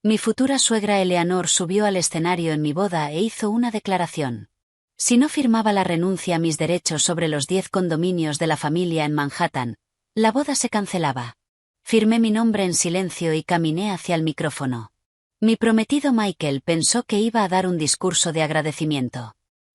Mi futura suegra Eleanor subió al escenario en mi boda e hizo una declaración. Si no firmaba la renuncia a mis derechos sobre los 10 condominios de la familia en Manhattan, la boda se cancelaba. Firmé mi nombre en silencio y caminé hacia el micrófono. Mi prometido Michael pensó que iba a dar un discurso de agradecimiento.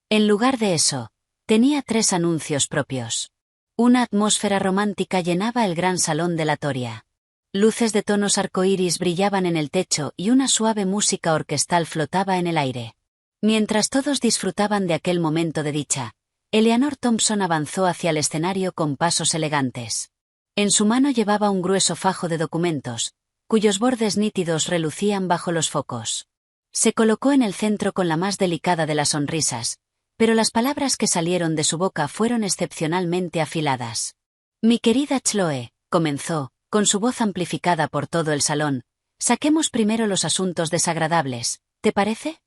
En lugar de eso, tenía 3 anuncios propios. Una atmósfera romántica llenaba el gran salón de la Toria. Luces de tonos arcoíris brillaban en el techo y una suave música orquestal flotaba en el aire. Mientras todos disfrutaban de aquel momento de dicha, Eleanor Thompson avanzó hacia el escenario con pasos elegantes. En su mano llevaba un grueso fajo de documentos, cuyos bordes nítidos relucían bajo los focos. Se colocó en el centro con la más delicada de las sonrisas, pero las palabras que salieron de su boca fueron excepcionalmente afiladas. Mi querida Chloe, comenzó, con su voz amplificada por todo el salón, saquemos primero los asuntos desagradables, ¿te parece?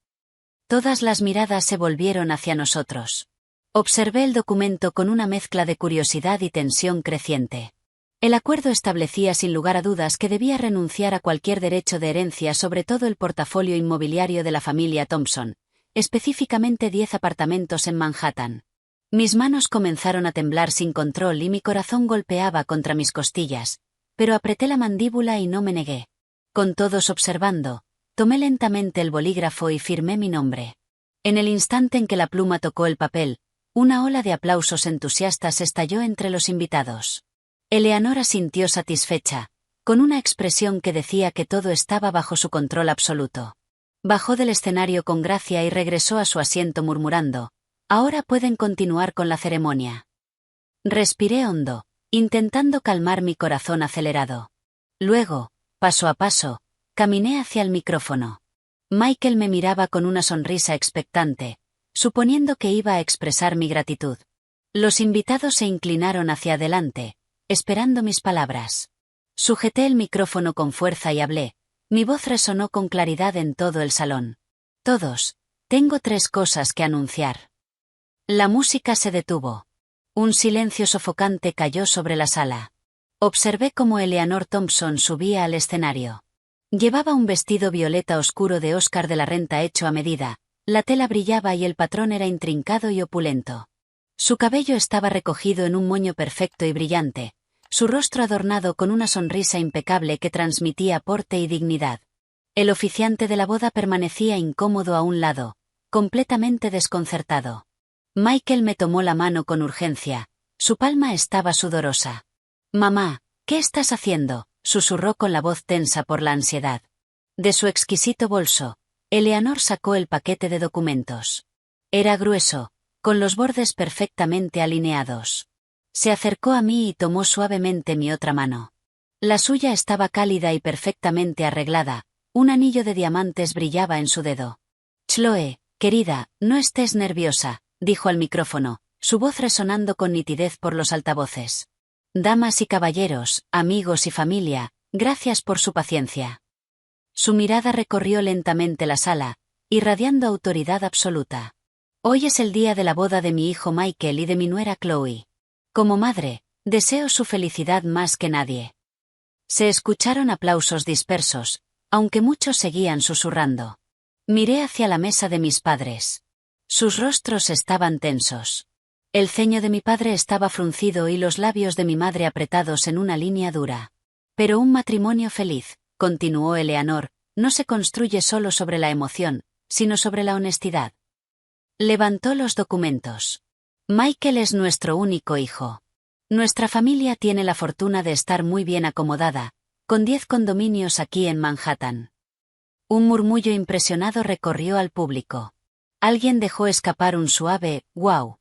Todas las miradas se volvieron hacia nosotros. Observé el documento con una mezcla de curiosidad y tensión creciente. El acuerdo establecía sin lugar a dudas que debía renunciar a cualquier derecho de herencia sobre todo el portafolio inmobiliario de la familia Thompson, específicamente 10 apartamentos en Manhattan. Mis manos comenzaron a temblar sin control y mi corazón golpeaba contra mis costillas, pero apreté la mandíbula y no me negué. Con todos observando, tomé lentamente el bolígrafo y firmé mi nombre. En el instante en que la pluma tocó el papel, una ola de aplausos entusiastas estalló entre los invitados. Eleanor asintió satisfecha, con una expresión que decía que todo estaba bajo su control absoluto. Bajó del escenario con gracia y regresó a su asiento murmurando, «Ahora pueden continuar con la ceremonia». Respiré hondo, intentando calmar mi corazón acelerado. Luego, paso a paso, caminé hacia el micrófono. Michael me miraba con una sonrisa expectante, suponiendo que iba a expresar mi gratitud. Los invitados se inclinaron hacia adelante, esperando mis palabras. Sujeté el micrófono con fuerza y hablé. Mi voz resonó con claridad en todo el salón. Todos, tengo 3 cosas que anunciar. La música se detuvo. Un silencio sofocante cayó sobre la sala. Observé cómo Eleanor Thompson subía al escenario. Llevaba un vestido violeta oscuro de Oscar de la Renta hecho a medida, la tela brillaba y el patrón era intrincado y opulento. Su cabello estaba recogido en un moño perfecto y brillante, su rostro adornado con una sonrisa impecable que transmitía porte y dignidad. El oficiante de la boda permanecía incómodo a un lado, completamente desconcertado. Michael me tomó la mano con urgencia, su palma estaba sudorosa. «Mamá, ¿qué estás haciendo?», susurró con la voz tensa por la ansiedad. De su exquisito bolso, Eleanor sacó el paquete de documentos. Era grueso, con los bordes perfectamente alineados. Se acercó a mí y tomó suavemente mi otra mano. La suya estaba cálida y perfectamente arreglada, un anillo de diamantes brillaba en su dedo. «Chloe, querida, no estés nerviosa», dijo al micrófono, su voz resonando con nitidez por los altavoces. «Damas y caballeros, amigos y familia, gracias por su paciencia». Su mirada recorrió lentamente la sala, irradiando autoridad absoluta. «Hoy es el día de la boda de mi hijo Michael y de mi nuera Chloe. Como madre, deseo su felicidad más que nadie». Se escucharon aplausos dispersos, aunque muchos seguían susurrando. Miré hacia la mesa de mis padres. Sus rostros estaban tensos. El ceño de mi padre estaba fruncido y los labios de mi madre apretados en una línea dura. «Pero un matrimonio feliz», continuó Eleanor, «no se construye solo sobre la emoción, sino sobre la honestidad». Levantó los documentos. «Michael es nuestro único hijo. Nuestra familia tiene la fortuna de estar muy bien acomodada, con 10 condominios aquí en Manhattan». Un murmullo impresionado recorrió al público. Alguien dejó escapar un suave «wow».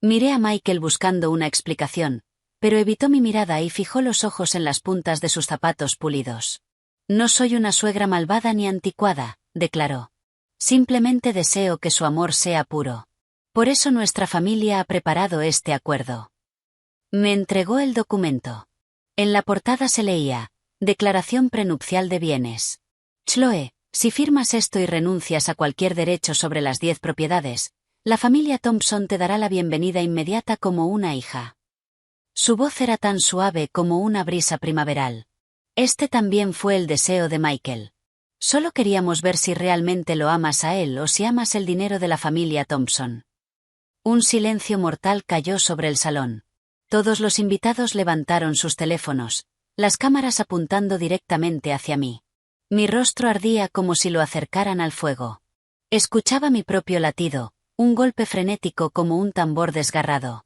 Miré a Michael buscando una explicación, pero evitó mi mirada y fijó los ojos en las puntas de sus zapatos pulidos. «No soy una suegra malvada ni anticuada», declaró. «Simplemente deseo que su amor sea puro. Por eso nuestra familia ha preparado este acuerdo». Me entregó el documento. En la portada se leía, «Declaración prenupcial de bienes. Chloe, si firmas esto y renuncias a cualquier derecho sobre las 10 propiedades, la familia Thompson te dará la bienvenida inmediata como una hija». Su voz era tan suave como una brisa primaveral. Este también fue el deseo de Michael. Solo queríamos ver si realmente lo amas a él o si amas el dinero de la familia Thompson. Un silencio mortal cayó sobre el salón. Todos los invitados levantaron sus teléfonos, las cámaras apuntando directamente hacia mí. Mi rostro ardía como si lo acercaran al fuego. Escuchaba mi propio latido, un golpe frenético como un tambor desgarrado.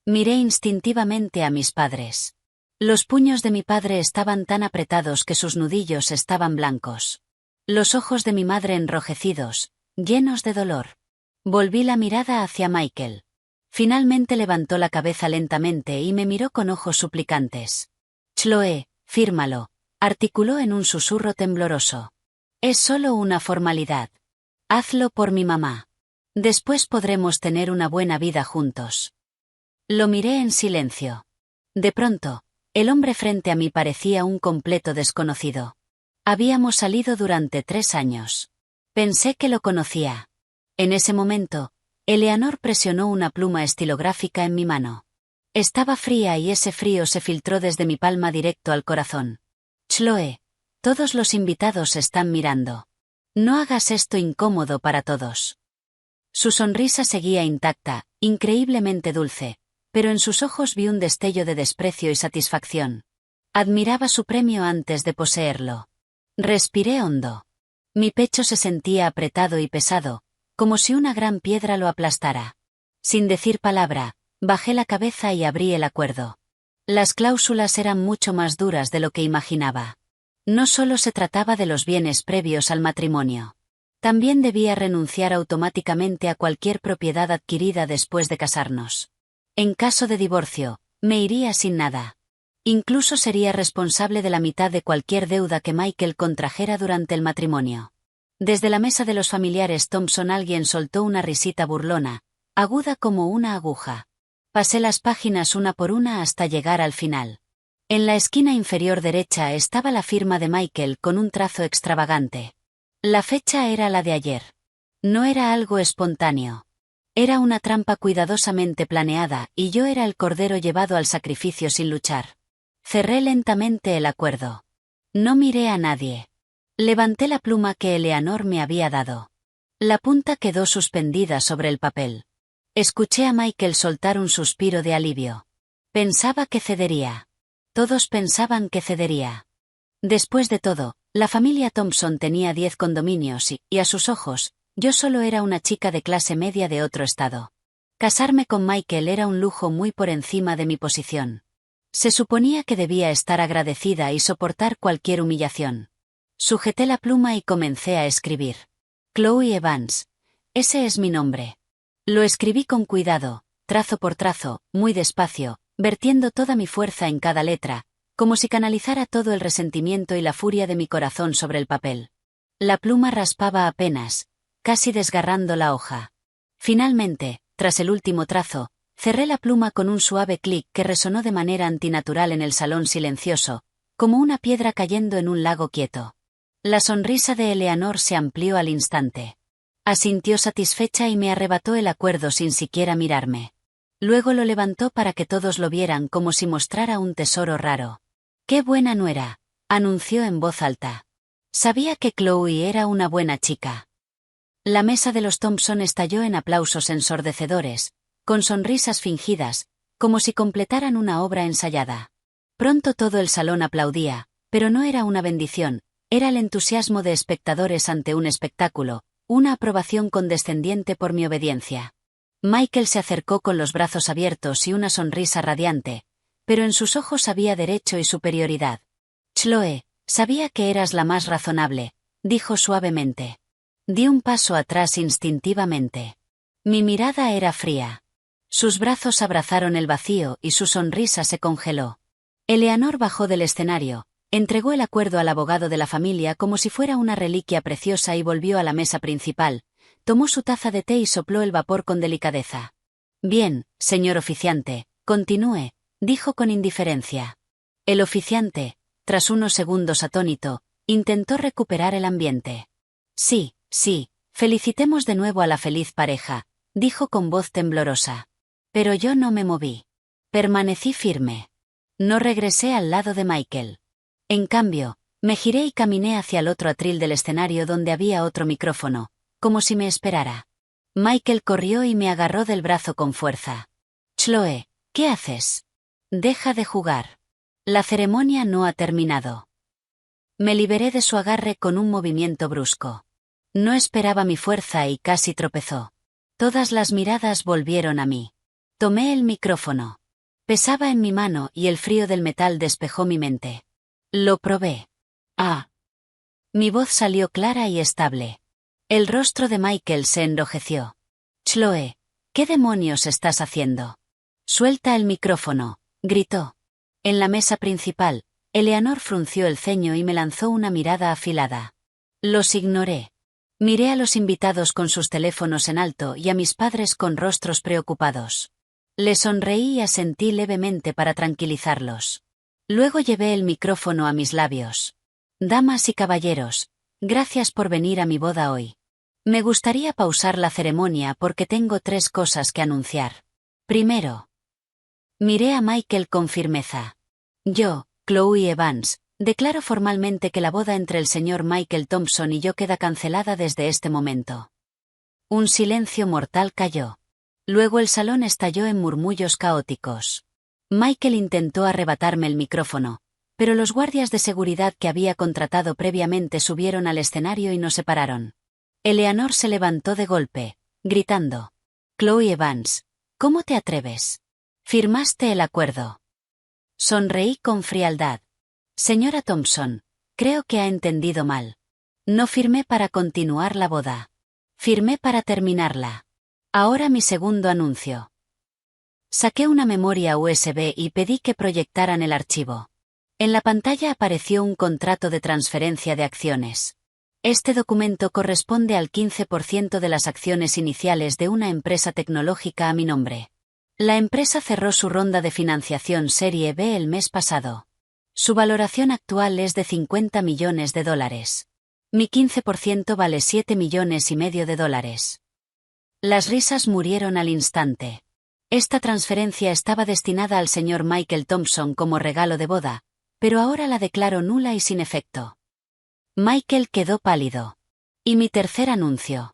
Miré instintivamente a mis padres. Los puños de mi padre estaban tan apretados que sus nudillos estaban blancos. Los ojos de mi madre enrojecidos, llenos de dolor. Volví la mirada hacia Michael. Finalmente levantó la cabeza lentamente y me miró con ojos suplicantes. Chloe, fírmalo, articuló en un susurro tembloroso. Es solo una formalidad. Hazlo por mi mamá. Después podremos tener una buena vida juntos. Lo miré en silencio. De pronto, el hombre frente a mí parecía un completo desconocido. Habíamos salido durante 3 años. Pensé que lo conocía. En ese momento, Eleanor presionó una pluma estilográfica en mi mano. Estaba fría y ese frío se filtró desde mi palma directo al corazón. Chloe, todos los invitados están mirando. No hagas esto incómodo para todos. Su sonrisa seguía intacta, increíblemente dulce, pero en sus ojos vi un destello de desprecio y satisfacción. Admiraba su premio antes de poseerlo. Respiré hondo. Mi pecho se sentía apretado y pesado, como si una gran piedra lo aplastara. Sin decir palabra, bajé la cabeza y abrí el acuerdo. Las cláusulas eran mucho más duras de lo que imaginaba. No solo se trataba de los bienes previos al matrimonio. También debía renunciar automáticamente a cualquier propiedad adquirida después de casarnos. En caso de divorcio, me iría sin nada. Incluso sería responsable de la mitad de cualquier deuda que Michael contrajera durante el matrimonio. Desde la mesa de los familiares Thompson alguien soltó una risita burlona, aguda como una aguja. Pasé las páginas una por una hasta llegar al final. En la esquina inferior derecha estaba la firma de Michael con un trazo extravagante. La fecha era la de ayer. No era algo espontáneo. Era una trampa cuidadosamente planeada y yo era el cordero llevado al sacrificio sin luchar. Cerré lentamente el acuerdo. No miré a nadie. Levanté la pluma que Eleanor me había dado. La punta quedó suspendida sobre el papel. Escuché a Michael soltar un suspiro de alivio. Pensaba que cedería. Todos pensaban que cedería. Después de todo, la familia Thompson tenía 10 condominios y a sus ojos, yo solo era una chica de clase media de otro estado. Casarme con Michael era un lujo muy por encima de mi posición. Se suponía que debía estar agradecida y soportar cualquier humillación. Sujeté la pluma y comencé a escribir. Chloe Evans. Ese es mi nombre. Lo escribí con cuidado, trazo por trazo, muy despacio, vertiendo toda mi fuerza en cada letra, como si canalizara todo el resentimiento y la furia de mi corazón sobre el papel. La pluma raspaba apenas, casi desgarrando la hoja. Finalmente, tras el último trazo, cerré la pluma con un suave clic que resonó de manera antinatural en el salón silencioso, como una piedra cayendo en un lago quieto. La sonrisa de Eleanor se amplió al instante. Asintió satisfecha y me arrebató el acuerdo sin siquiera mirarme. Luego lo levantó para que todos lo vieran como si mostrara un tesoro raro. ¡Qué buena nuera!, anunció en voz alta. Sabía que Chloe era una buena chica. La mesa de los Thompson estalló en aplausos ensordecedores, con sonrisas fingidas, como si completaran una obra ensayada. Pronto todo el salón aplaudía, pero no era una bendición, era el entusiasmo de espectadores ante un espectáculo, una aprobación condescendiente por mi obediencia. Michael se acercó con los brazos abiertos y una sonrisa radiante, pero en sus ojos había derecho y superioridad. Chloe, sabía que eras la más razonable, dijo suavemente. Di un paso atrás instintivamente. Mi mirada era fría. Sus brazos abrazaron el vacío y su sonrisa se congeló. Eleanor bajó del escenario, entregó el acuerdo al abogado de la familia como si fuera una reliquia preciosa y volvió a la mesa principal, tomó su taza de té y sopló el vapor con delicadeza. Bien, señor oficiante, continúe, dijo con indiferencia. El oficiante, tras unos segundos atónito, intentó recuperar el ambiente. Sí, felicitemos de nuevo a la feliz pareja, dijo con voz temblorosa. Pero yo no me moví. Permanecí firme. No regresé al lado de Michael. En cambio, Me giré y caminé hacia el otro atril del escenario donde había otro micrófono, como si me esperara. Michael corrió y me agarró del brazo con fuerza. Chloe, ¿qué haces? Deja de jugar. La ceremonia no ha terminado. Me liberé de su agarre con un movimiento brusco. No esperaba mi fuerza y casi tropezó. Todas las miradas volvieron a mí. Tomé el micrófono. Pesaba en mi mano y el frío del metal despejó mi mente. Lo probé. Ah. Mi voz salió clara y estable. El rostro de Michael se enrojeció. Chloe, ¿qué demonios estás haciendo? Suelta el micrófono, gritó. En la mesa principal, Eleanor frunció el ceño y me lanzó una mirada afilada. Los ignoré. Miré a los invitados con sus teléfonos en alto y a mis padres con rostros preocupados. Le sonreí y asentí levemente para tranquilizarlos. Luego llevé el micrófono a mis labios. Damas y caballeros, gracias por venir a mi boda hoy. Me gustaría pausar la ceremonia porque tengo 3 cosas que anunciar. Primero. Miré a Michael con firmeza. Yo, Chloe Evans, declaro formalmente que la boda entre el señor Michael Thompson y yo queda cancelada desde este momento. Un silencio mortal cayó. Luego el salón estalló en murmullos caóticos. Michael intentó arrebatarme el micrófono, pero los guardias de seguridad que había contratado previamente subieron al escenario y nos separaron. Eleanor se levantó de golpe, gritando. Chloe Evans, ¿cómo te atreves? Firmaste el acuerdo. Sonreí con frialdad. Señora Thompson, creo que ha entendido mal. No firmé para continuar la boda. Firmé para terminarla. Ahora mi segundo anuncio. Saqué una memoria USB y pedí que proyectaran el archivo. En la pantalla apareció un contrato de transferencia de acciones. Este documento corresponde al 15% de las acciones iniciales de una empresa tecnológica a mi nombre. La empresa cerró su ronda de financiación Serie B el mes pasado. Su valoración actual es de $50 millones. Mi 15% vale $7,5 millones. Las risas murieron al instante. Esta transferencia estaba destinada al señor Michael Thompson como regalo de boda, pero ahora la declaro nula y sin efecto. Michael quedó pálido. Y mi tercer anuncio.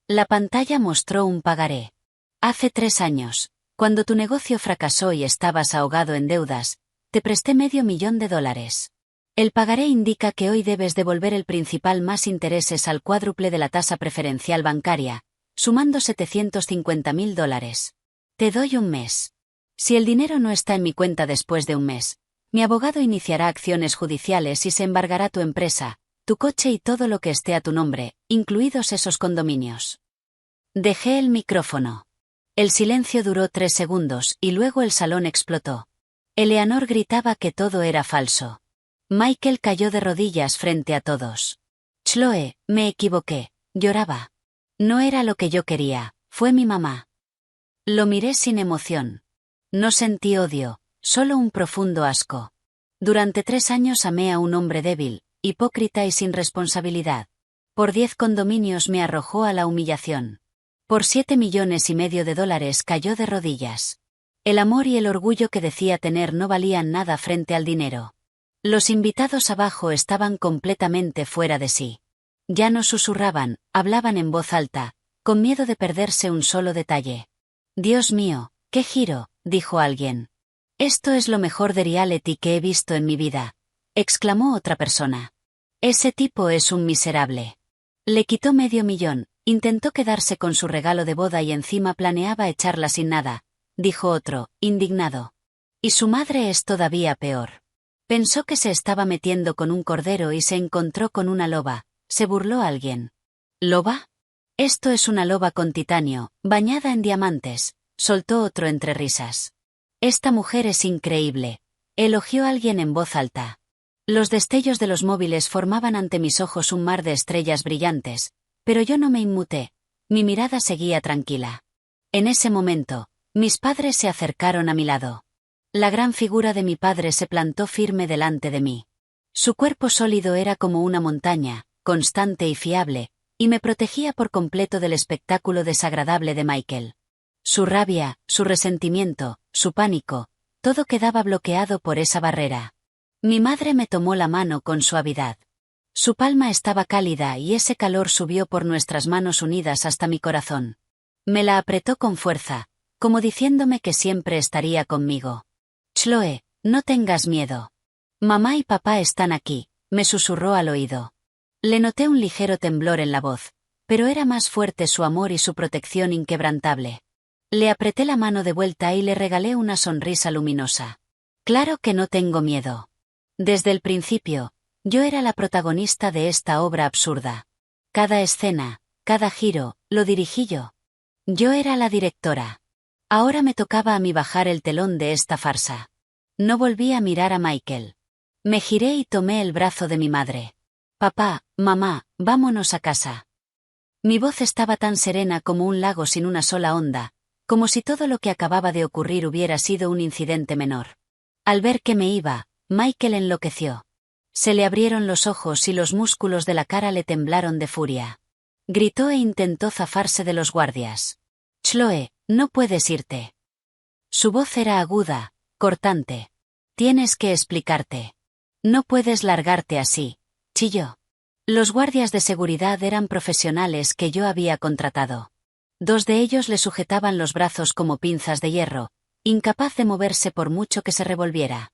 La pantalla mostró un pagaré. Hace 3 años, cuando tu negocio fracasó y estabas ahogado en deudas, te presté $500,000. El pagaré indica que hoy debes devolver el principal más intereses al cuádruple de la tasa preferencial bancaria, sumando $750,000. Te doy un mes. Si el dinero no está en mi cuenta después de un mes, mi abogado iniciará acciones judiciales y se embargará tu empresa, tu coche y todo lo que esté a tu nombre, incluidos esos condominios. Dejé el micrófono. El silencio duró 3 segundos y luego el salón explotó. Eleanor gritaba que todo era falso. Michael cayó de rodillas frente a todos. Chloe, me equivoqué, lloraba. No era lo que yo quería, fue mi mamá. Lo miré sin emoción. No sentí odio, solo un profundo asco. Durante 3 años amé a un hombre débil, hipócrita y sin responsabilidad. Por 10 condominios me arrojó a la humillación. Por $7,5 millones cayó de rodillas. El amor y el orgullo que decía tener no valían nada frente al dinero. Los invitados abajo estaban completamente fuera de sí. Ya no susurraban, hablaban en voz alta, con miedo de perderse un solo detalle. Dios mío, qué giro, dijo alguien. Esto es lo mejor de reality que he visto en mi vida, exclamó otra persona. Ese tipo es un miserable. Le quitó $500,000, intentó quedarse con su regalo de boda y encima planeaba echarla sin nada, dijo otro, indignado. Y su madre es todavía peor. Pensó que se estaba metiendo con un cordero y se encontró con una loba, se burló alguien. ¿Loba? Esto es una loba con titanio, bañada en diamantes, soltó otro entre risas. Esta mujer es increíble, elogió alguien en voz alta. Los destellos de los móviles formaban ante mis ojos un mar de estrellas brillantes, pero yo no me inmuté, mi mirada seguía tranquila. En ese momento, mis padres se acercaron a mi lado. La gran figura de mi padre se plantó firme delante de mí. Su cuerpo sólido era como una montaña, constante y fiable, y me protegía por completo del espectáculo desagradable de Michael. Su rabia, su resentimiento, su pánico, todo quedaba bloqueado por esa barrera. Mi madre me tomó la mano con suavidad. Su palma estaba cálida y ese calor subió por nuestras manos unidas hasta mi corazón. Me la apretó con fuerza, como diciéndome que siempre estaría conmigo. Chloe, no tengas miedo. Mamá y papá están aquí, me susurró al oído. Le noté un ligero temblor en la voz, pero era más fuerte su amor y su protección inquebrantable. Le apreté la mano de vuelta y le regalé una sonrisa luminosa. Claro que no tengo miedo. Desde el principio, yo era la protagonista de esta obra absurda. Cada escena, cada giro, lo dirigí yo. Yo era la directora. Ahora me tocaba a mí bajar el telón de esta farsa. No volví a mirar a Michael. Me giré y tomé el brazo de mi madre. Papá, mamá, vámonos a casa. Mi voz estaba tan serena como un lago sin una sola onda, como si todo lo que acababa de ocurrir hubiera sido un incidente menor. Al ver que me iba, Michael enloqueció. Se le abrieron los ojos y los músculos de la cara le temblaron de furia. Gritó e intentó zafarse de los guardias. Chloe, no puedes irte. Su voz era aguda, cortante. Tienes que explicarte. No puedes largarte así, chilló. Los guardias de seguridad eran profesionales que yo había contratado. 2 de ellos le sujetaban los brazos como pinzas de hierro, incapaz de moverse por mucho que se revolviera.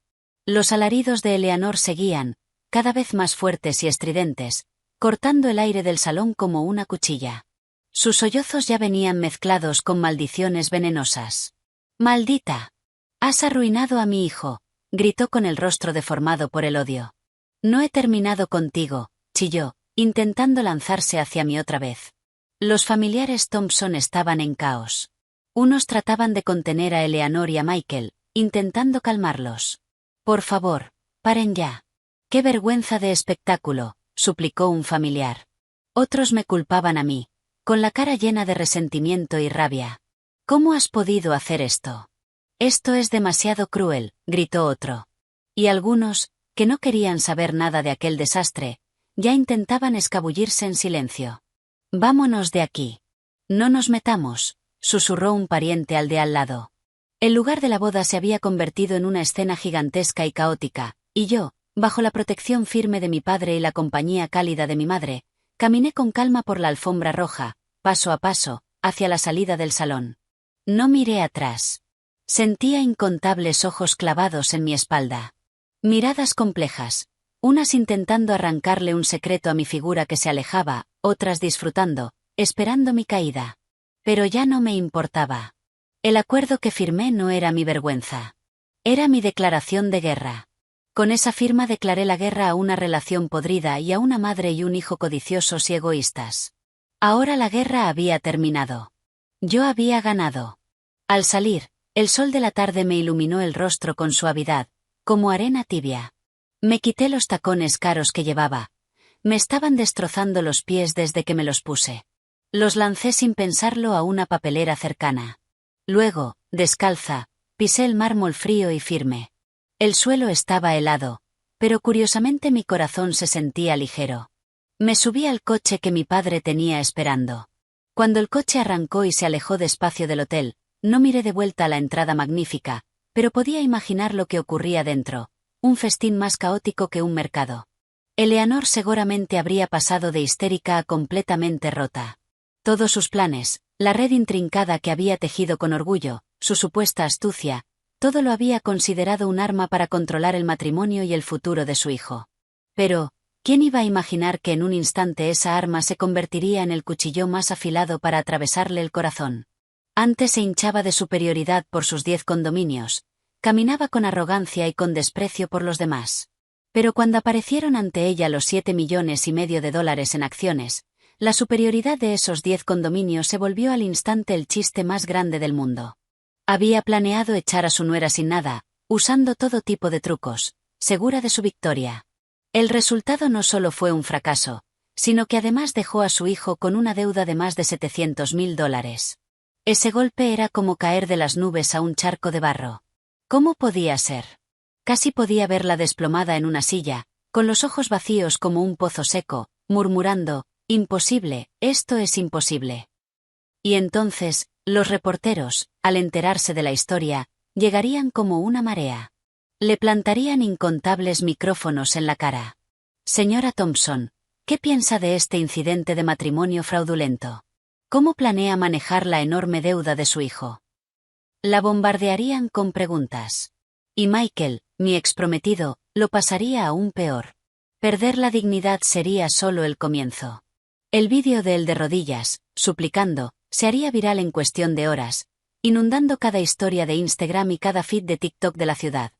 Los alaridos de Eleanor seguían, cada vez más fuertes y estridentes, cortando el aire del salón como una cuchilla. Sus sollozos ya venían mezclados con maldiciones venenosas. ¡Maldita! Has arruinado a mi hijo, gritó con el rostro deformado por el odio. No he terminado contigo, chilló, intentando lanzarse hacia mí otra vez. Los familiares Thompson estaban en caos. Unos trataban de contener a Eleanor y a Michael, intentando calmarlos. Por favor, paren ya. ¡Qué vergüenza de espectáculo!, suplicó un familiar. Otros me culpaban a mí, con la cara llena de resentimiento y rabia. ¿Cómo has podido hacer esto? Esto es demasiado cruel, gritó otro. Y algunos, que no querían saber nada de aquel desastre, ya intentaban escabullirse en silencio. Vámonos de aquí. No nos metamos, susurró un pariente al de al lado. El lugar de la boda se había convertido en una escena gigantesca y caótica, y yo, bajo la protección firme de mi padre y la compañía cálida de mi madre, caminé con calma por la alfombra roja, paso a paso, hacia la salida del salón. No miré atrás. Sentía incontables ojos clavados en mi espalda. Miradas complejas, unas intentando arrancarle un secreto a mi figura que se alejaba, otras disfrutando, esperando mi caída. Pero ya no me importaba. El acuerdo que firmé no era mi vergüenza. Era mi declaración de guerra. Con esa firma declaré la guerra a una relación podrida y a una madre y un hijo codiciosos y egoístas. Ahora la guerra había terminado. Yo había ganado. Al salir, el sol de la tarde me iluminó el rostro con suavidad, como arena tibia. Me quité los tacones caros que llevaba. Me estaban destrozando los pies desde que me los puse. Los lancé sin pensarlo a una papelera cercana. Luego, descalza, pisé el mármol frío y firme. El suelo estaba helado, pero curiosamente mi corazón se sentía ligero. Me subí al coche que mi padre tenía esperando. Cuando el coche arrancó y se alejó despacio del hotel, no miré de vuelta a la entrada magnífica, pero podía imaginar lo que ocurría dentro, un festín más caótico que un mercado. Eleanor seguramente habría pasado de histérica a completamente rota. Todos sus planes, la red intrincada que había tejido con orgullo, su supuesta astucia, todo lo había considerado un arma para controlar el matrimonio y el futuro de su hijo. Pero, ¿quién iba a imaginar que en un instante esa arma se convertiría en el cuchillo más afilado para atravesarle el corazón? Antes se hinchaba de superioridad por sus 10 condominios, caminaba con arrogancia y con desprecio por los demás. Pero cuando aparecieron ante ella los $7,5 millones de dólares en acciones, la superioridad de esos 10 condominios se volvió al instante el chiste más grande del mundo. Había planeado echar a su nuera sin nada, usando todo tipo de trucos, segura de su victoria. El resultado no solo fue un fracaso, sino que además dejó a su hijo con una deuda de más de $700,000. Ese golpe era como caer de las nubes a un charco de barro. ¿Cómo podía ser? Casi podía verla desplomada en una silla, con los ojos vacíos como un pozo seco, murmurando, «Imposible, esto es imposible». Y entonces, los reporteros, al enterarse de la historia, llegarían como una marea. Le plantarían incontables micrófonos en la cara. Señora Thompson, ¿qué piensa de este incidente de matrimonio fraudulento? ¿Cómo planea manejar la enorme deuda de su hijo? La bombardearían con preguntas. Y Michael, mi exprometido, lo pasaría aún peor. Perder la dignidad sería solo el comienzo. El vídeo de él de rodillas, suplicando, se haría viral en cuestión de horas, inundando cada historia de Instagram y cada feed de TikTok de la ciudad.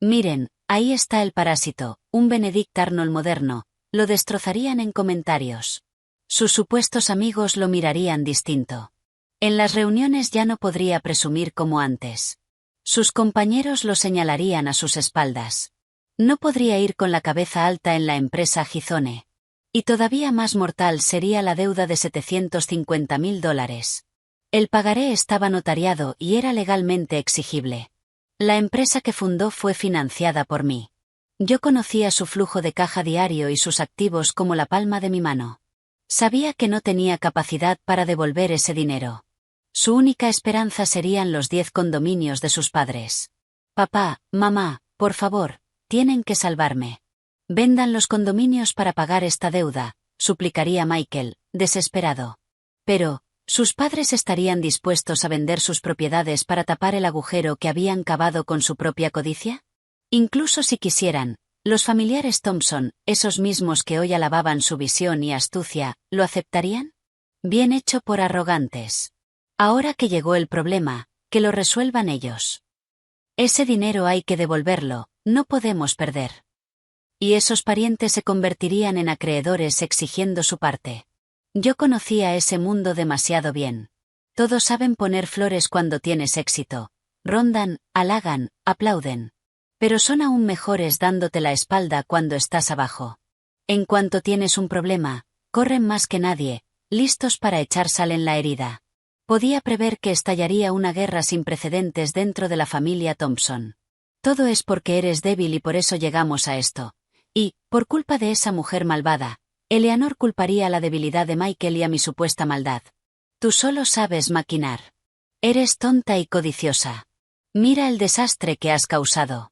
Miren, ahí está el parásito, un Benedict Arnold moderno, lo destrozarían en comentarios. Sus supuestos amigos lo mirarían distinto. En las reuniones ya no podría presumir como antes. Sus compañeros lo señalarían a sus espaldas. No podría ir con la cabeza alta en la empresa Gizone. Y todavía más mortal sería la deuda de $750.000. El pagaré estaba notariado y era legalmente exigible. La empresa que fundó fue financiada por mí. Yo conocía su flujo de caja diario y sus activos como la palma de mi mano. Sabía que no tenía capacidad para devolver ese dinero. Su única esperanza serían los 10 condominios de sus padres. Papá, mamá, por favor, tienen que salvarme. Vendan los condominios para pagar esta deuda, suplicaría Michael, desesperado. Pero, ¿sus padres estarían dispuestos a vender sus propiedades para tapar el agujero que habían cavado con su propia codicia? Incluso si quisieran, los familiares Thompson, esos mismos que hoy alababan su visión y astucia, ¿lo aceptarían? Bien hecho por arrogantes. Ahora que llegó el problema, que lo resuelvan ellos. Ese dinero hay que devolverlo, no podemos perder. Y esos parientes se convertirían en acreedores exigiendo su parte. Yo conocía ese mundo demasiado bien. Todos saben poner flores cuando tienes éxito. Rondan, halagan, aplauden. Pero son aún mejores dándote la espalda cuando estás abajo. En cuanto tienes un problema, corren más que nadie, listos para echar sal en la herida. Podía prever que estallaría una guerra sin precedentes dentro de la familia Thompson. Todo es porque eres débil y por eso llegamos a esto. Y, por culpa de esa mujer malvada, Eleanor culparía a la debilidad de Michael y a mi supuesta maldad. Tú solo sabes maquinar. Eres tonta y codiciosa. Mira el desastre que has causado.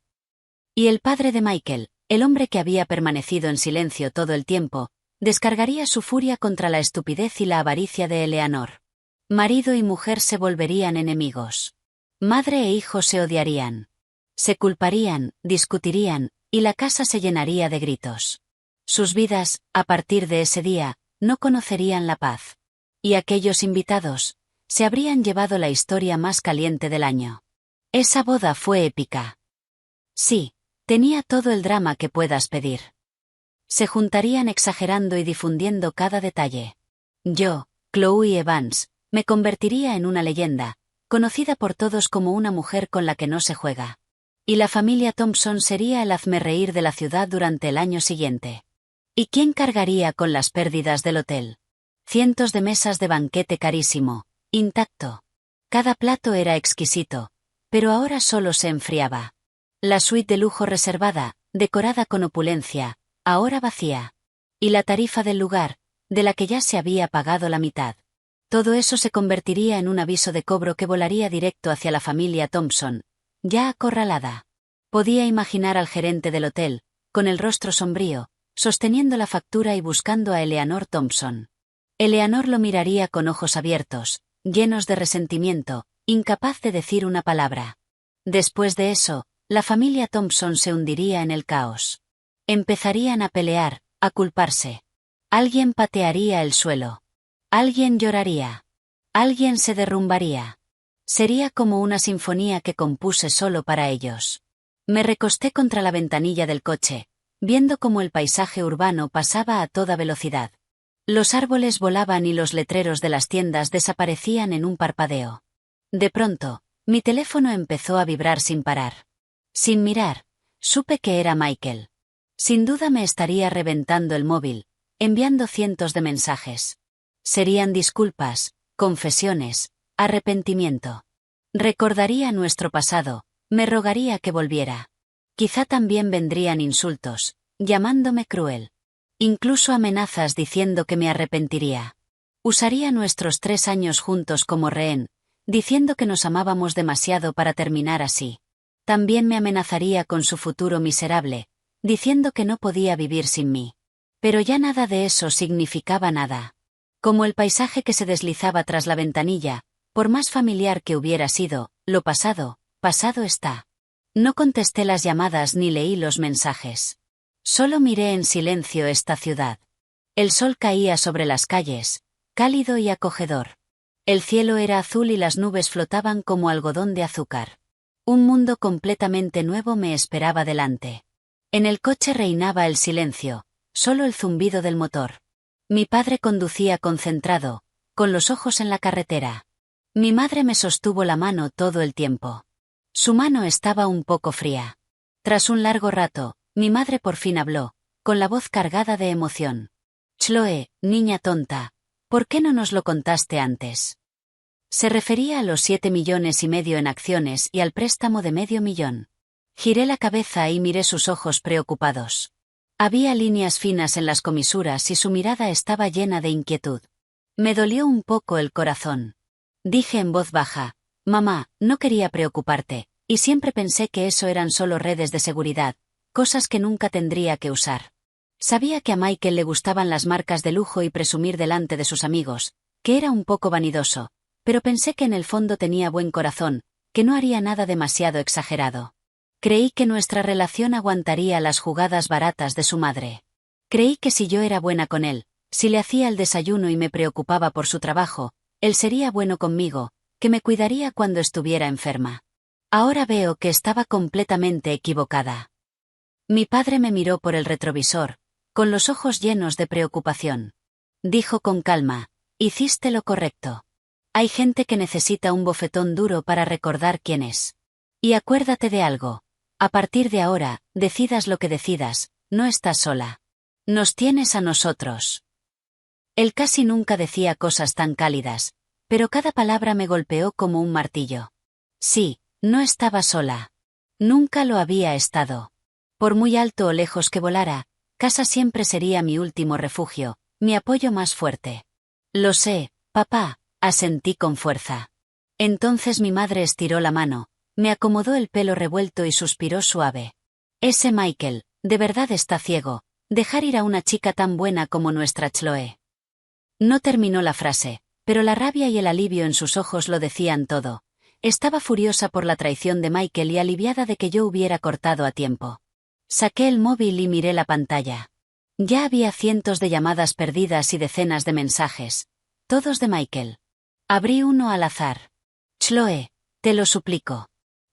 Y el padre de Michael, el hombre que había permanecido en silencio todo el tiempo, descargaría su furia contra la estupidez y la avaricia de Eleanor. Marido y mujer se volverían enemigos. Madre e hijo se odiarían. Se culparían, discutirían, y la casa se llenaría de gritos. Sus vidas, a partir de ese día, no conocerían la paz. Y aquellos invitados, se habrían llevado la historia más caliente del año. Esa boda fue épica. Sí, tenía todo el drama que puedas pedir. Se juntarían exagerando y difundiendo cada detalle. Yo, Chloe Evans, me convertiría en una leyenda, conocida por todos como una mujer con la que no se juega. Y la familia Thompson sería el hazmerreír de la ciudad durante el año siguiente. ¿Y quién cargaría con las pérdidas del hotel? Cientos de mesas de banquete carísimo, intacto. Cada plato era exquisito, pero ahora solo se enfriaba. La suite de lujo reservada, decorada con opulencia, ahora vacía. Y la tarifa del lugar, de la que ya se había pagado la mitad. Todo eso se convertiría en un aviso de cobro que volaría directo hacia la familia Thompson, ya acorralada. Podía imaginar al gerente del hotel, con el rostro sombrío, sosteniendo la factura y buscando a Eleanor Thompson. Eleanor lo miraría con ojos abiertos, llenos de resentimiento, incapaz de decir una palabra. Después de eso, la familia Thompson se hundiría en el caos. Empezarían a pelear, a culparse. Alguien patearía el suelo. Alguien lloraría. Alguien se derrumbaría. Sería como una sinfonía que compuse solo para ellos. Me recosté contra la ventanilla del coche, viendo cómo el paisaje urbano pasaba a toda velocidad. Los árboles volaban y los letreros de las tiendas desaparecían en un parpadeo. De pronto, mi teléfono empezó a vibrar sin parar. Sin mirar, supe que era Michael. Sin duda me estaría reventando el móvil, enviando cientos de mensajes. Serían disculpas, confesiones, arrepentimiento. Recordaría nuestro pasado, me rogaría que volviera. Quizá también vendrían insultos, llamándome cruel. Incluso amenazas diciendo que me arrepentiría. Usaría nuestros 3 años juntos como rehén, diciendo que nos amábamos demasiado para terminar así. También me amenazaría con su futuro miserable, diciendo que no podía vivir sin mí. Pero ya nada de eso significaba nada. Como el paisaje que se deslizaba tras la ventanilla, por más familiar que hubiera sido, lo pasado, pasado está. No contesté las llamadas ni leí los mensajes. Solo miré en silencio esta ciudad. El sol caía sobre las calles, cálido y acogedor. El cielo era azul y las nubes flotaban como algodón de azúcar. Un mundo completamente nuevo me esperaba delante. En el coche reinaba el silencio, solo el zumbido del motor. Mi padre conducía concentrado, con los ojos en la carretera. Mi madre me sostuvo la mano todo el tiempo. Su mano estaba un poco fría. Tras un largo rato, mi madre por fin habló, con la voz cargada de emoción. Chloe, niña tonta, ¿por qué no nos lo contaste antes? Se refería a los 7,5 millones en acciones y al préstamo de $500,000. Giré la cabeza y miré sus ojos preocupados. Había líneas finas en las comisuras y su mirada estaba llena de inquietud. Me dolió un poco el corazón. Dije en voz baja, mamá, no quería preocuparte, y siempre pensé que eso eran solo redes de seguridad, cosas que nunca tendría que usar. Sabía que a Michael le gustaban las marcas de lujo y presumir delante de sus amigos, que era un poco vanidoso, pero pensé que en el fondo tenía buen corazón, que no haría nada demasiado exagerado. Creí que nuestra relación aguantaría las jugadas baratas de su madre. Creí que si yo era buena con él, si le hacía el desayuno y me preocupaba por su trabajo, él sería bueno conmigo, que me cuidaría cuando estuviera enferma. Ahora veo que estaba completamente equivocada. Mi padre me miró por el retrovisor, con los ojos llenos de preocupación. Dijo con calma, hiciste lo correcto. Hay gente que necesita un bofetón duro para recordar quién es. Y acuérdate de algo. A partir de ahora, decidas lo que decidas, no estás sola. Nos tienes a nosotros. Él casi nunca decía cosas tan cálidas, pero cada palabra me golpeó como un martillo. Sí, no estaba sola. Nunca lo había estado. Por muy alto o lejos que volara, casa siempre sería mi último refugio, mi apoyo más fuerte. Lo sé, papá, asentí con fuerza. Entonces mi madre estiró la mano, me acomodó el pelo revuelto y suspiró suave. Ese Michael, de verdad está ciego, dejar ir a una chica tan buena como nuestra Chloe. No terminó la frase, pero la rabia y el alivio en sus ojos lo decían todo. Estaba furiosa por la traición de Michael y aliviada de que yo hubiera cortado a tiempo. Saqué el móvil y miré la pantalla. Ya había cientos de llamadas perdidas y decenas de mensajes, todos de Michael. Abrí uno al azar. Chloe, te lo suplico.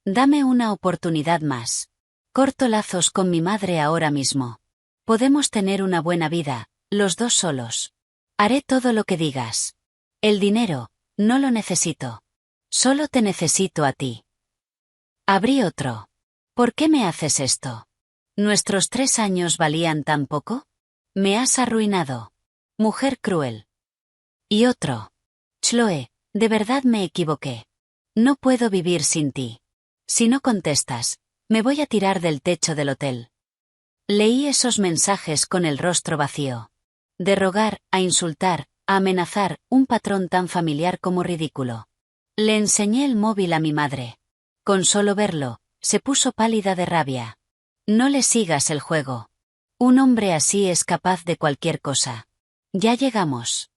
Dame una oportunidad más. Corto lazos con mi madre ahora mismo. Podemos tener una buena vida, los dos solos. Haré todo lo que digas. El dinero, no lo necesito. Solo te necesito a ti. Abrí otro. ¿Por qué me haces esto? ¿Nuestros 3 años valían tan poco? Me has arruinado. Mujer cruel. Y otro. Chloe, de verdad me equivoqué. No puedo vivir sin ti. Si no contestas, me voy a tirar del techo del hotel. Leí esos mensajes con el rostro vacío. De rogar, a insultar, a amenazar, un patrón tan familiar como ridículo. Le enseñé el móvil a mi madre. Con solo verlo, se puso pálida de rabia. No le sigas el juego. Un hombre así es capaz de cualquier cosa. Ya llegamos.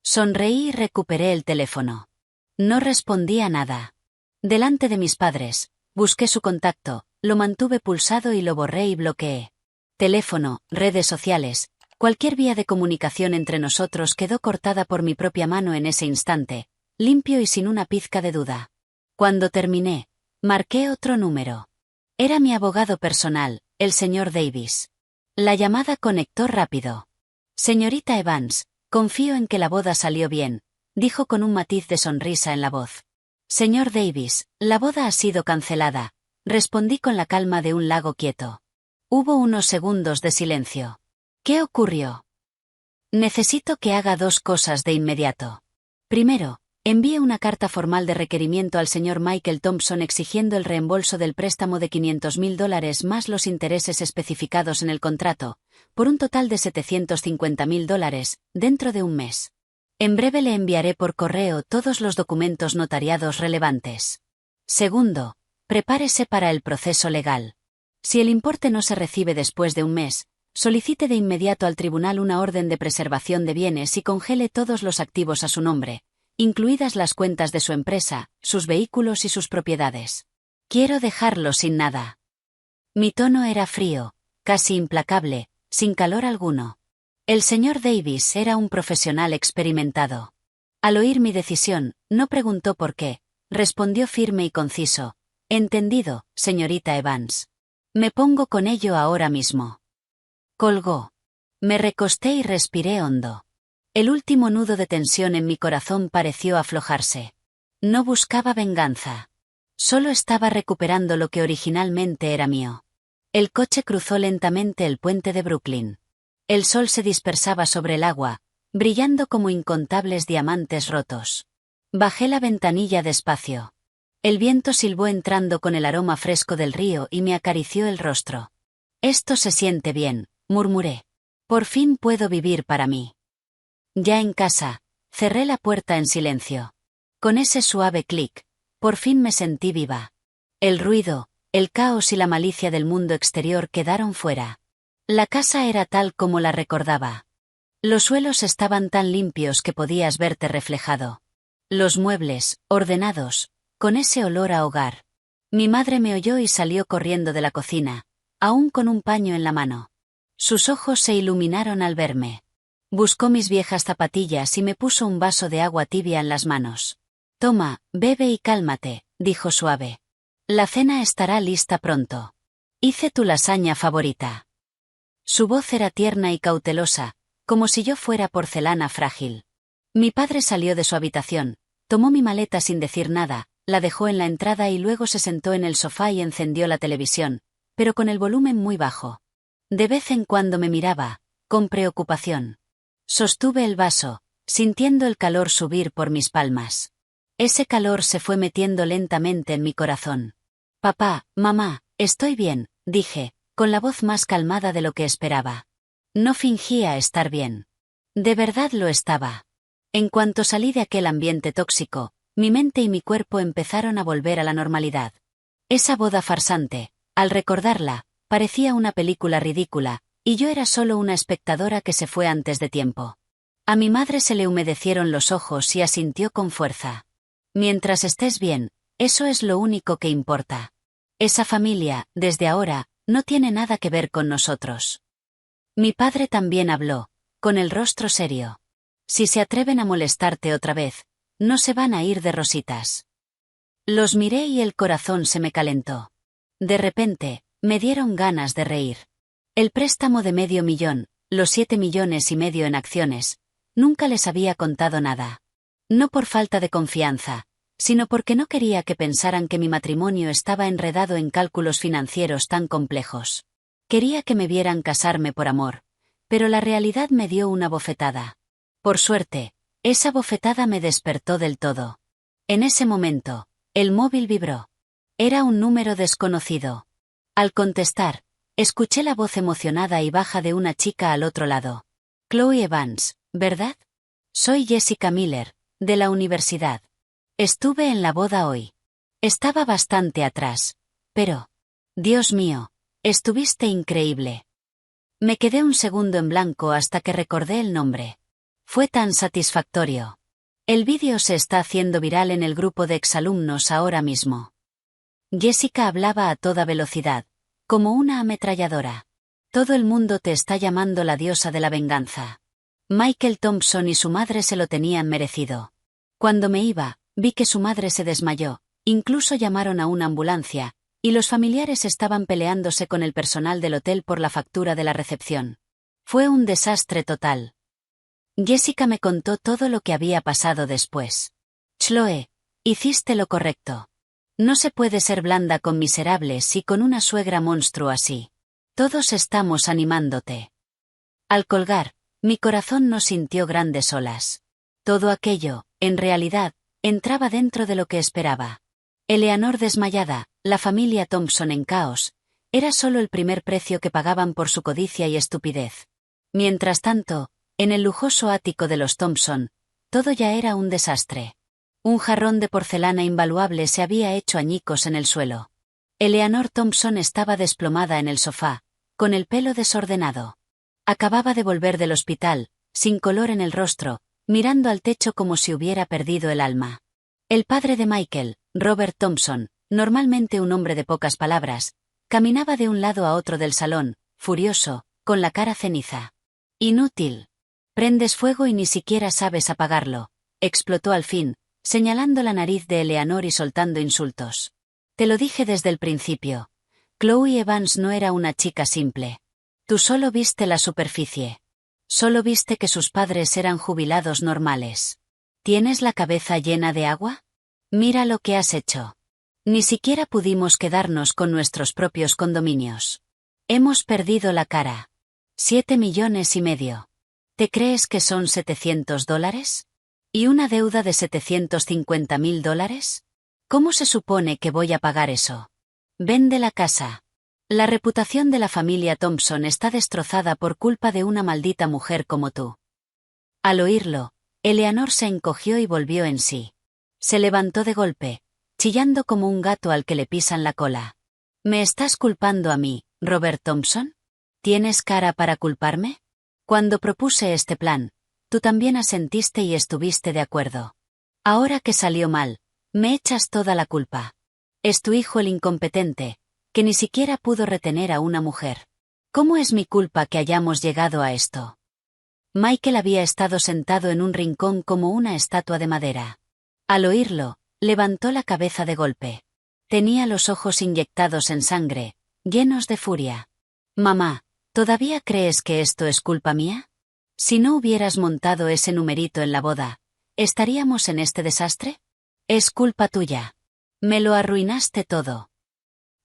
Sonreí y recuperé el teléfono. No respondía nada. Delante de mis padres, busqué su contacto, lo mantuve pulsado y lo borré y bloqueé. Teléfono, redes sociales, cualquier vía de comunicación entre nosotros quedó cortada por mi propia mano en ese instante, limpio y sin una pizca de duda. Cuando terminé, marqué otro número. Era mi abogado personal, el señor Davis. La llamada conectó rápido. Señorita Evans, confío en que la boda salió bien, dijo con un matiz de sonrisa en la voz. Señor Davis, la boda ha sido cancelada, respondí con la calma de un lago quieto. Hubo unos segundos de silencio. ¿Qué ocurrió? Necesito que haga 2 cosas de inmediato. Primero, envíe una carta formal de requerimiento al señor Michael Thompson exigiendo el reembolso del préstamo de $500,000 más los intereses especificados en el contrato, por un total de $750,000, dentro de un mes. En breve le enviaré por correo todos los documentos notariados relevantes. Segundo, prepárese para el proceso legal. Si el importe no se recibe después de un mes, solicite de inmediato al tribunal una orden de preservación de bienes y congele todos los activos a su nombre, incluidas las cuentas de su empresa, sus vehículos y sus propiedades. Quiero dejarlo sin nada. Mi tono era frío, casi implacable, sin calor alguno. El señor Davis era un profesional experimentado. Al oír mi decisión, no preguntó por qué, respondió firme y conciso: entendido, señorita Evans. Me pongo con ello ahora mismo. Colgó. Me recosté y respiré hondo. El último nudo de tensión en mi corazón pareció aflojarse. No buscaba venganza. Solo estaba recuperando lo que originalmente era mío. El coche cruzó lentamente el puente de Brooklyn. El sol se dispersaba sobre el agua, brillando como incontables diamantes rotos. Bajé la ventanilla despacio. El viento silbó entrando con el aroma fresco del río y me acarició el rostro. Esto se siente bien, murmuré. Por fin puedo vivir para mí. Ya en casa, cerré la puerta en silencio. Con ese suave clic, por fin me sentí viva. El ruido, el caos y la malicia del mundo exterior quedaron fuera. La casa era tal como la recordaba. Los suelos estaban tan limpios que podías verte reflejado. Los muebles, ordenados, con ese olor a hogar. Mi madre me oyó y salió corriendo de la cocina, aún con un paño en la mano. Sus ojos se iluminaron al verme. Buscó mis viejas zapatillas y me puso un vaso de agua tibia en las manos. Toma, bebe y cálmate, dijo suave. La cena estará lista pronto. Hice tu lasaña favorita. Su voz era tierna y cautelosa, como si yo fuera porcelana frágil. Mi padre salió de su habitación, tomó mi maleta sin decir nada, la dejó en la entrada y luego se sentó en el sofá y encendió la televisión, pero con el volumen muy bajo. De vez en cuando me miraba, con preocupación. Sostuve el vaso, sintiendo el calor subir por mis palmas. Ese calor se fue metiendo lentamente en mi corazón. Papá, mamá, estoy bien, dije, con la voz más calmada de lo que esperaba. No fingía estar bien. De verdad lo estaba. En cuanto salí de aquel ambiente tóxico, mi mente y mi cuerpo empezaron a volver a la normalidad. Esa boda farsante, al recordarla, parecía una película ridícula, y yo era solo una espectadora que se fue antes de tiempo. A mi madre se le humedecieron los ojos y asintió con fuerza. Mientras estés bien, eso es lo único que importa. Esa familia, desde ahora, no tiene nada que ver con nosotros. Mi padre también habló, con el rostro serio. Si se atreven a molestarte otra vez, no se van a ir de rositas. Los miré y el corazón se me calentó. De repente, me dieron ganas de reír. El préstamo de $500,000, los 7,5 millones en acciones, nunca les había contado nada. No por falta de confianza, sino porque no quería que pensaran que mi matrimonio estaba enredado en cálculos financieros tan complejos. Quería que me vieran casarme por amor, pero la realidad me dio una bofetada. Por suerte, esa bofetada me despertó del todo. En ese momento, el móvil vibró. Era un número desconocido. Al contestar, escuché la voz emocionada y baja de una chica al otro lado. Chloe Evans, ¿verdad? Soy Jessica Miller, de la universidad. Estuve en la boda hoy. Estaba bastante atrás, pero... Dios mío, estuviste increíble. Me quedé un segundo en blanco hasta que recordé el nombre. Fue tan satisfactorio. El vídeo se está haciendo viral en el grupo de exalumnos ahora mismo. Jessica hablaba a toda velocidad, como una ametralladora. Todo el mundo te está llamando la diosa de la venganza. Michael Thompson y su madre se lo tenían merecido. Cuando me iba, vi que su madre se desmayó, incluso llamaron a una ambulancia, y los familiares estaban peleándose con el personal del hotel por la factura de la recepción. Fue un desastre total. Jessica me contó todo lo que había pasado después. Chloe, hiciste lo correcto. No se puede ser blanda con miserables y con una suegra monstruo así. Todos estamos animándote. Al colgar, mi corazón no sintió grandes olas. Todo aquello, en realidad, entraba dentro de lo que esperaba. Eleanor desmayada, la familia Thompson en caos, era solo el primer precio que pagaban por su codicia y estupidez. Mientras tanto, en el lujoso ático de los Thompson, todo ya era un desastre. Un jarrón de porcelana invaluable se había hecho añicos en el suelo. Eleanor Thompson estaba desplomada en el sofá, con el pelo desordenado. Acababa de volver del hospital, sin color en el rostro, mirando al techo como si hubiera perdido el alma. El padre de Michael, Robert Thompson, normalmente un hombre de pocas palabras, caminaba de un lado a otro del salón, furioso, con la cara ceniza. Inútil. Prendes fuego y ni siquiera sabes apagarlo, explotó al fin, señalando la nariz de Eleanor y soltando insultos. Te lo dije desde el principio. Chloe Evans no era una chica simple. Tú solo viste la superficie. Solo viste que sus padres eran jubilados normales. ¿Tienes la cabeza llena de agua? Mira lo que has hecho. Ni siquiera pudimos quedarnos con nuestros propios condominios. Hemos perdido la cara. 7,5 millones. ¿Te crees que son $700? ¿Y una deuda de $750,000? ¿Cómo se supone que voy a pagar eso? Vende la casa. La reputación de la familia Thompson está destrozada por culpa de una maldita mujer como tú. Al oírlo, Eleanor se encogió y volvió en sí. Se levantó de golpe, chillando como un gato al que le pisan la cola. ¿Me estás culpando a mí, Robert Thompson? ¿Tienes cara para culparme? Cuando propuse este plan, tú también asentiste y estuviste de acuerdo. Ahora que salió mal, me echas toda la culpa. Es tu hijo el incompetente, que ni siquiera pudo retener a una mujer. ¿Cómo es mi culpa que hayamos llegado a esto? Michael había estado sentado en un rincón como una estatua de madera. Al oírlo, levantó la cabeza de golpe. Tenía los ojos inyectados en sangre, llenos de furia. Mamá, ¿todavía crees que esto es culpa mía? Si no hubieras montado ese numerito en la boda, ¿estaríamos en este desastre? Es culpa tuya. Me lo arruinaste todo.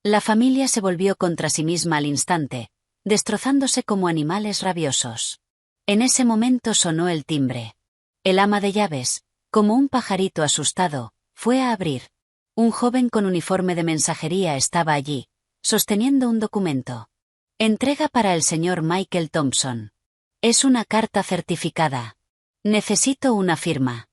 La familia se volvió contra sí misma al instante, destrozándose como animales rabiosos. En ese momento sonó el timbre. El ama de llaves, como un pajarito asustado, fue a abrir. Un joven con uniforme de mensajería estaba allí, sosteniendo un documento. Entrega para el señor Michael Thompson. Es una carta certificada. Necesito una firma.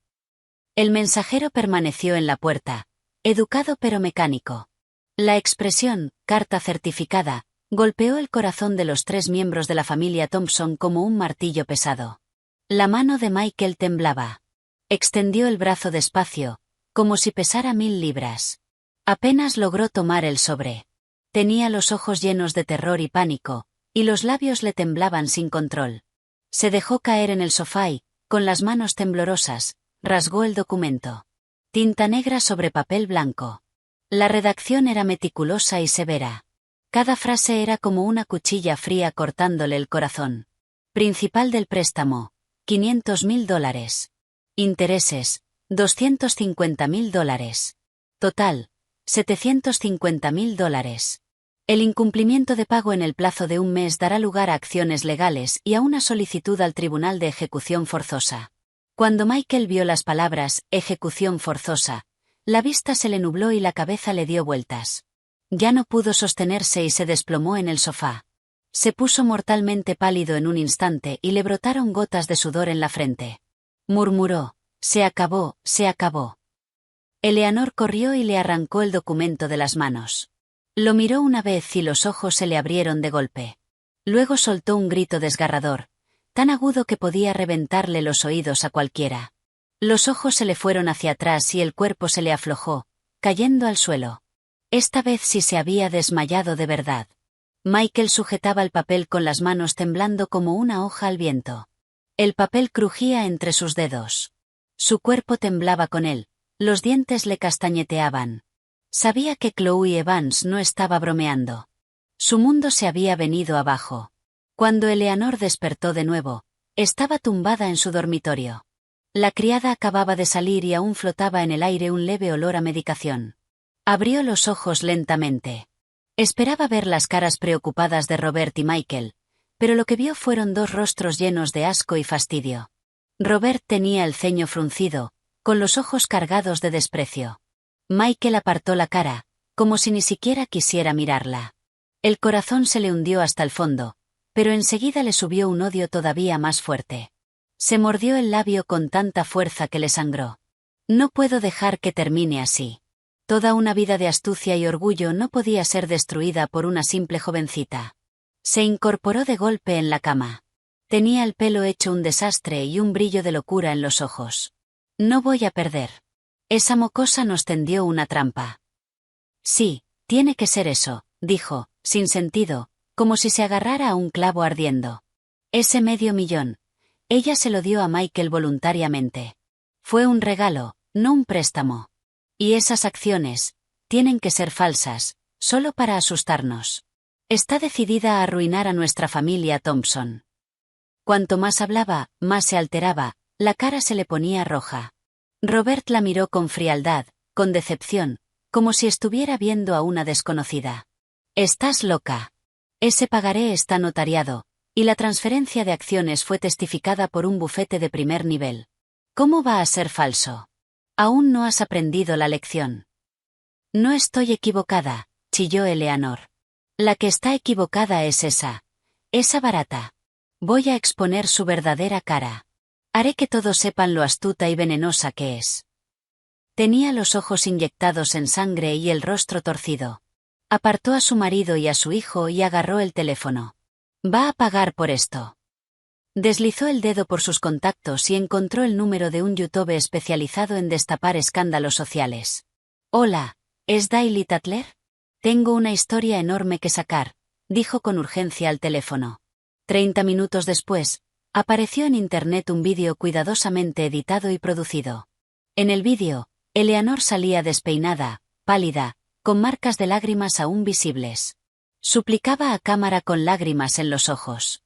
El mensajero permaneció en la puerta, educado pero mecánico. La expresión, carta certificada, golpeó el corazón de los 3 miembros de la familia Thompson como un martillo pesado. La mano de Michael temblaba. Extendió el brazo despacio, como si pesara 1000 libras. Apenas logró tomar el sobre. Tenía los ojos llenos de terror y pánico, y los labios le temblaban sin control. Se dejó caer en el sofá y, con las manos temblorosas, rasgó el documento. Tinta negra sobre papel blanco. La redacción era meticulosa y severa. Cada frase era como una cuchilla fría cortándole el corazón. Principal del préstamo, $500,000. Intereses, $250,000. Total, $750,000. El incumplimiento de pago en el plazo de un mes dará lugar a acciones legales y a una solicitud al Tribunal de Ejecución Forzosa. Cuando Michael vio las palabras, ejecución forzosa, la vista se le nubló y la cabeza le dio vueltas. Ya no pudo sostenerse y se desplomó en el sofá. Se puso mortalmente pálido en un instante y le brotaron gotas de sudor en la frente. Murmuró, se acabó, se acabó. Eleanor corrió y le arrancó el documento de las manos. Lo miró una vez y los ojos se le abrieron de golpe. Luego soltó un grito desgarrador, tan agudo que podía reventarle los oídos a cualquiera. Los ojos se le fueron hacia atrás y el cuerpo se le aflojó, cayendo al suelo. Esta vez sí se había desmayado de verdad. Michael sujetaba el papel con las manos temblando como una hoja al viento. El papel crujía entre sus dedos. Su cuerpo temblaba con él, los dientes le castañeteaban. Sabía que Chloe Evans no estaba bromeando. Su mundo se había venido abajo. Cuando Eleanor despertó de nuevo, estaba tumbada en su dormitorio. La criada acababa de salir y aún flotaba en el aire un leve olor a medicación. Abrió los ojos lentamente. Esperaba ver las caras preocupadas de Robert y Michael, pero lo que vio fueron 2 rostros llenos de asco y fastidio. Robert tenía el ceño fruncido, con los ojos cargados de desprecio. Michael apartó la cara, como si ni siquiera quisiera mirarla. El corazón se le hundió hasta el fondo, pero enseguida le subió un odio todavía más fuerte. Se mordió el labio con tanta fuerza que le sangró. No puedo dejar que termine así. Toda una vida de astucia y orgullo no podía ser destruida por una simple jovencita. Se incorporó de golpe en la cama. Tenía el pelo hecho un desastre y un brillo de locura en los ojos. No voy a perder. Esa mocosa nos tendió una trampa. Sí, tiene que ser eso, dijo, sin sentido, como si se agarrara a un clavo ardiendo. Ese $500,000. Ella se lo dio a Michael voluntariamente. Fue un regalo, no un préstamo. Y esas acciones, tienen que ser falsas, solo para asustarnos. Está decidida a arruinar a nuestra familia Thompson. Cuanto más hablaba, más se alteraba, la cara se le ponía roja. Robert la miró con frialdad, con decepción, como si estuviera viendo a una desconocida. Estás loca. Ese pagaré está notariado, y la transferencia de acciones fue testificada por un bufete de primer nivel. ¿Cómo va a ser falso? Aún no has aprendido la lección. No estoy equivocada, chilló Eleanor. La que está equivocada es esa barata. Voy a exponer su verdadera cara. Haré que todos sepan lo astuta y venenosa que es. Tenía los ojos inyectados en sangre y el rostro torcido. Apartó a su marido y a su hijo y agarró el teléfono. Va a pagar por esto. Deslizó el dedo por sus contactos y encontró el número de un YouTube especializado en destapar escándalos sociales. Hola, ¿es Daily Tatler? Tengo una historia enorme que sacar, dijo con urgencia al teléfono. 30 minutos después, apareció en internet un vídeo cuidadosamente editado y producido. En el vídeo, Eleanor salía despeinada, pálida, con marcas de lágrimas aún visibles. Suplicaba a cámara con lágrimas en los ojos.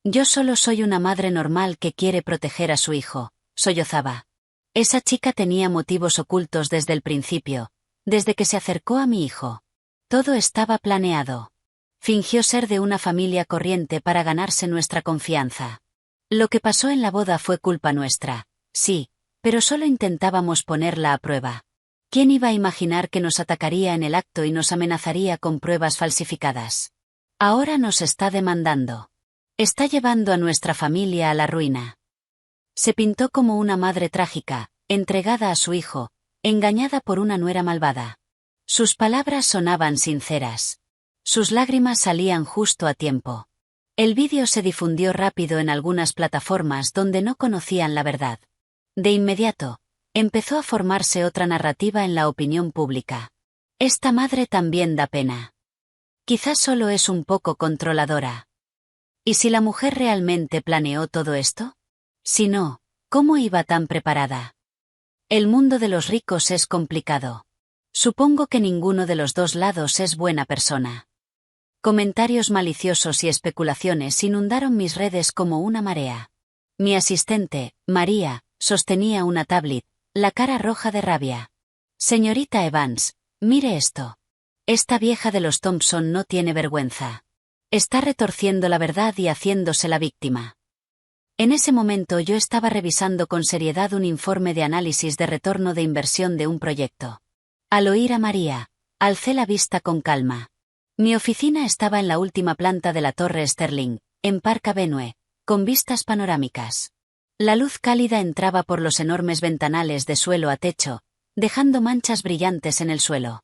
Yo solo soy una madre normal que quiere proteger a su hijo, sollozaba. Esa chica tenía motivos ocultos desde el principio, desde que se acercó a mi hijo. Todo estaba planeado. Fingió ser de una familia corriente para ganarse nuestra confianza. Lo que pasó en la boda fue culpa nuestra, sí, pero solo intentábamos ponerla a prueba. ¿Quién iba a imaginar que nos atacaría en el acto y nos amenazaría con pruebas falsificadas? Ahora nos está demandando. Está llevando a nuestra familia a la ruina. Se pintó como una madre trágica, entregada a su hijo, engañada por una nuera malvada. Sus palabras sonaban sinceras. Sus lágrimas salían justo a tiempo. El vídeo se difundió rápido en algunas plataformas donde no conocían la verdad. De inmediato, empezó a formarse otra narrativa en la opinión pública. Esta madre también da pena. Quizás solo es un poco controladora. ¿Y si la mujer realmente planeó todo esto? Si no, ¿cómo iba tan preparada? El mundo de los ricos es complicado. Supongo que ninguno de los dos lados es buena persona. Comentarios maliciosos y especulaciones inundaron mis redes como una marea. Mi asistente, María, sostenía una tablet, la cara roja de rabia. Señorita Evans, mire esto. Esta vieja de los Thompson no tiene vergüenza. Está retorciendo la verdad y haciéndose la víctima. En ese momento yo estaba revisando con seriedad un informe de análisis de retorno de inversión de un proyecto. Al oír a María, alcé la vista con calma. Mi oficina estaba en la última planta de la Torre Sterling, en Park Avenue, con vistas panorámicas. La luz cálida entraba por los enormes ventanales de suelo a techo, dejando manchas brillantes en el suelo.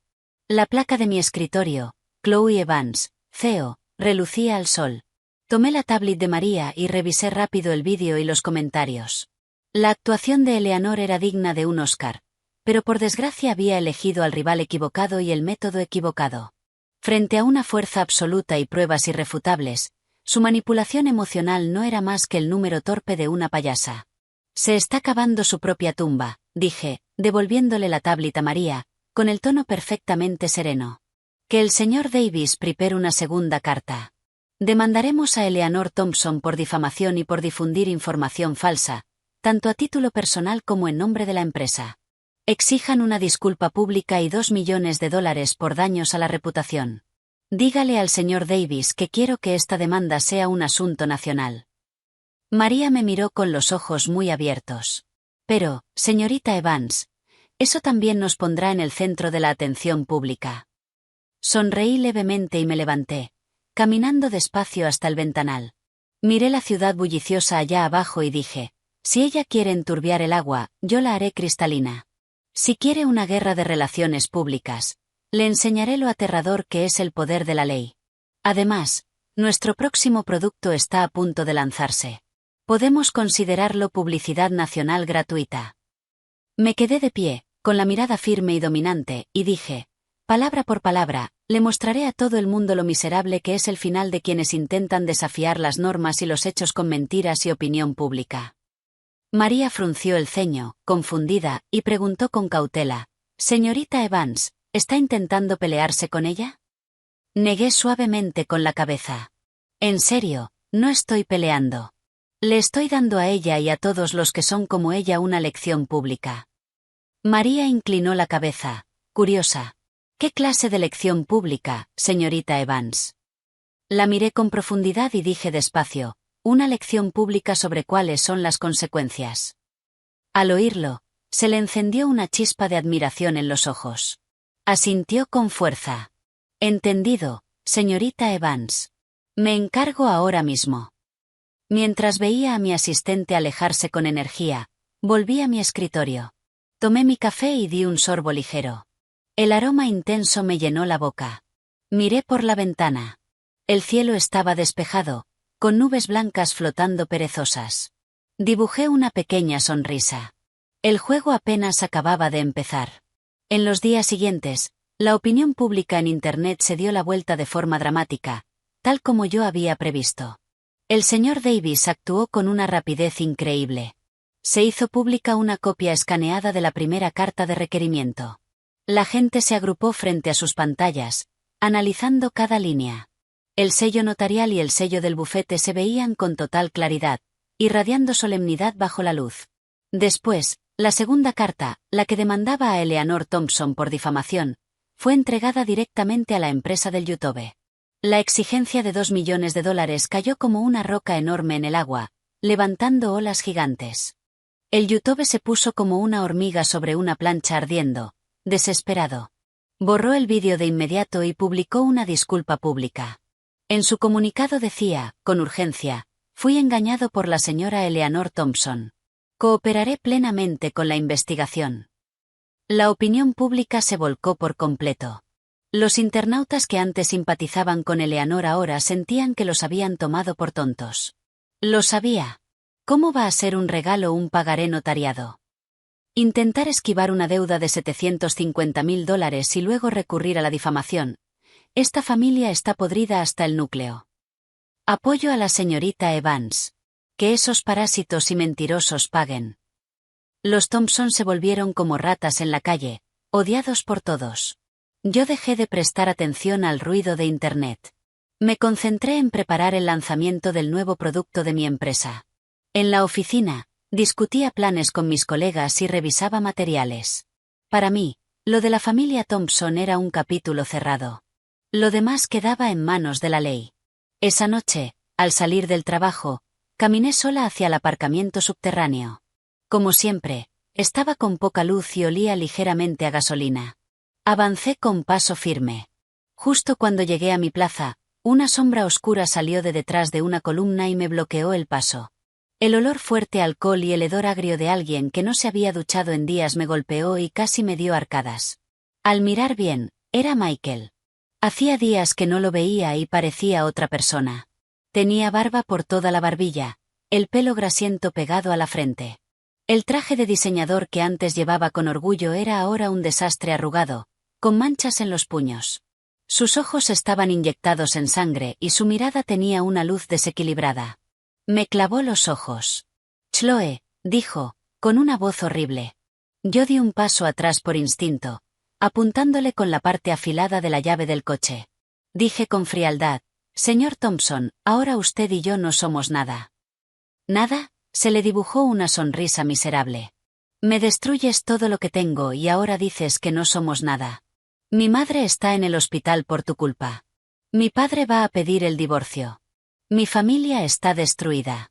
La placa de mi escritorio, Chloe Evans, CEO, relucía al sol. Tomé la tablet de María y revisé rápido el vídeo y los comentarios. La actuación de Eleanor era digna de un Oscar, pero por desgracia había elegido al rival equivocado y el método equivocado. Frente a una fuerza absoluta y pruebas irrefutables, su manipulación emocional no era más que el número torpe de una payasa. Se está cavando su propia tumba, dije, devolviéndole la tablet a María, con el tono perfectamente sereno. Que el señor Davis prepare una segunda carta. Demandaremos a Eleanor Thompson por difamación y por difundir información falsa, tanto a título personal como en nombre de la empresa. Exijan una disculpa pública y $2 millones por daños a la reputación. Dígale al señor Davis que quiero que esta demanda sea un asunto nacional. María me miró con los ojos muy abiertos. Pero, señorita Evans, eso también nos pondrá en el centro de la atención pública. Sonreí levemente y me levanté, caminando despacio hasta el ventanal. Miré la ciudad bulliciosa allá abajo y dije, si ella quiere enturbiar el agua, yo la haré cristalina. Si quiere una guerra de relaciones públicas, le enseñaré lo aterrador que es el poder de la ley. Además, nuestro próximo producto está a punto de lanzarse. Podemos considerarlo publicidad nacional gratuita. Me quedé de pie, con la mirada firme y dominante, y dije, palabra por palabra, le mostraré a todo el mundo lo miserable que es el final de quienes intentan desafiar las normas y los hechos con mentiras y opinión pública. María frunció el ceño, confundida, y preguntó con cautela, «Señorita Evans, ¿está intentando pelearse con ella?» Negué suavemente con la cabeza. «En serio, no estoy peleando. Le estoy dando a ella y a todos los que son como ella una lección pública». María inclinó la cabeza, curiosa. «¿Qué clase de lección pública, señorita Evans?» La miré con profundidad y dije despacio, «Una lección pública sobre cuáles son las consecuencias». Al oírlo, se le encendió una chispa de admiración en los ojos. Asintió con fuerza. «Entendido, señorita Evans. Me encargo ahora mismo». Mientras veía a mi asistente alejarse con energía, volví a mi escritorio. Tomé mi café y di un sorbo ligero. El aroma intenso me llenó la boca. Miré por la ventana. El cielo estaba despejado, con nubes blancas flotando perezosas. Dibujé una pequeña sonrisa. El juego apenas acababa de empezar. En los días siguientes, la opinión pública en Internet se dio la vuelta de forma dramática, tal como yo había previsto. El señor Davis actuó con una rapidez increíble. Se hizo pública una copia escaneada de la primera carta de requerimiento. La gente se agrupó frente a sus pantallas, analizando cada línea. El sello notarial y el sello del bufete se veían con total claridad, irradiando solemnidad bajo la luz. Después, la segunda carta, la que demandaba a Eleanor Thompson por difamación, fue entregada directamente a la empresa del YouTube. La exigencia de $2 millones cayó como una roca enorme en el agua, levantando olas gigantes. El YouTube se puso como una hormiga sobre una plancha ardiendo, desesperado. Borró el vídeo de inmediato y publicó una disculpa pública. En su comunicado decía, con urgencia, «Fui engañado por la señora Eleanor Thompson. Cooperaré plenamente con la investigación». La opinión pública se volcó por completo. Los internautas que antes simpatizaban con Eleanor ahora sentían que los habían tomado por tontos. Lo sabía. ¿Cómo va a ser un regalo un pagaré notariado? Intentar esquivar una deuda de $750.000 y luego recurrir a la difamación. Esta familia está podrida hasta el núcleo. Apoyo a la señorita Evans. Que esos parásitos y mentirosos paguen. Los Thompson se volvieron como ratas en la calle, odiados por todos. Yo dejé de prestar atención al ruido de Internet. Me concentré en preparar el lanzamiento del nuevo producto de mi empresa. En la oficina, discutía planes con mis colegas y revisaba materiales. Para mí, lo de la familia Thompson era un capítulo cerrado. Lo demás quedaba en manos de la ley. Esa noche, al salir del trabajo, caminé sola hacia el aparcamiento subterráneo. Como siempre, estaba con poca luz y olía ligeramente a gasolina. Avancé con paso firme. Justo cuando llegué a mi plaza, una sombra oscura salió de detrás de una columna y me bloqueó el paso. El olor fuerte a alcohol y el hedor agrio de alguien que no se había duchado en días me golpeó y casi me dio arcadas. Al mirar bien, era Michael. Hacía días que no lo veía y parecía otra persona. Tenía barba por toda la barbilla, el pelo grasiento pegado a la frente. El traje de diseñador que antes llevaba con orgullo era ahora un desastre arrugado, con manchas en los puños. Sus ojos estaban inyectados en sangre y su mirada tenía una luz desequilibrada. Me clavó los ojos. «Chloe», dijo, con una voz horrible. Yo di un paso atrás por instinto, apuntándole con la parte afilada de la llave del coche. Dije con frialdad, «Señor Thompson, ahora usted y yo no somos nada». «¿Nada?», se le dibujó una sonrisa miserable. «Me destruyes todo lo que tengo y ahora dices que no somos nada. Mi madre está en el hospital por tu culpa. Mi padre va a pedir el divorcio. Mi familia está destruida.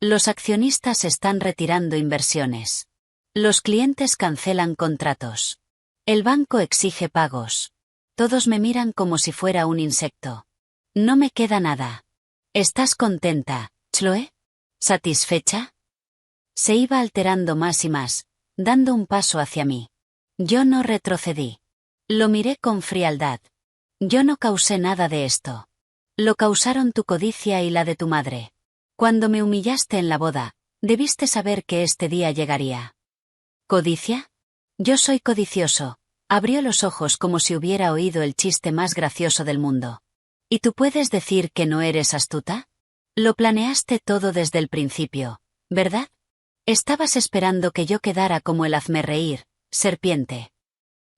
Los accionistas están retirando inversiones. Los clientes cancelan contratos. El banco exige pagos. Todos me miran como si fuera un insecto. No me queda nada. ¿Estás contenta, Chloe? ¿Satisfecha?» Se iba alterando más y más, dando un paso hacia mí. Yo no retrocedí. Lo miré con frialdad. Yo no causé nada de esto. Lo causaron tu codicia y la de tu madre. Cuando me humillaste en la boda, debiste saber que este día llegaría. ¿Codicia? Yo soy codicioso. Abrió los ojos como si hubiera oído el chiste más gracioso del mundo. ¿Y tú puedes decir que no eres astuta? Lo planeaste todo desde el principio, ¿verdad? Estabas esperando que yo quedara como el hazmerreír, serpiente.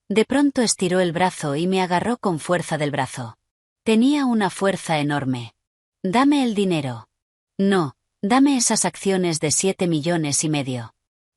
De pronto estiró el brazo y me agarró con fuerza del brazo. Tenía una fuerza enorme. Dame el dinero. No, dame esas acciones de 7,5 millones.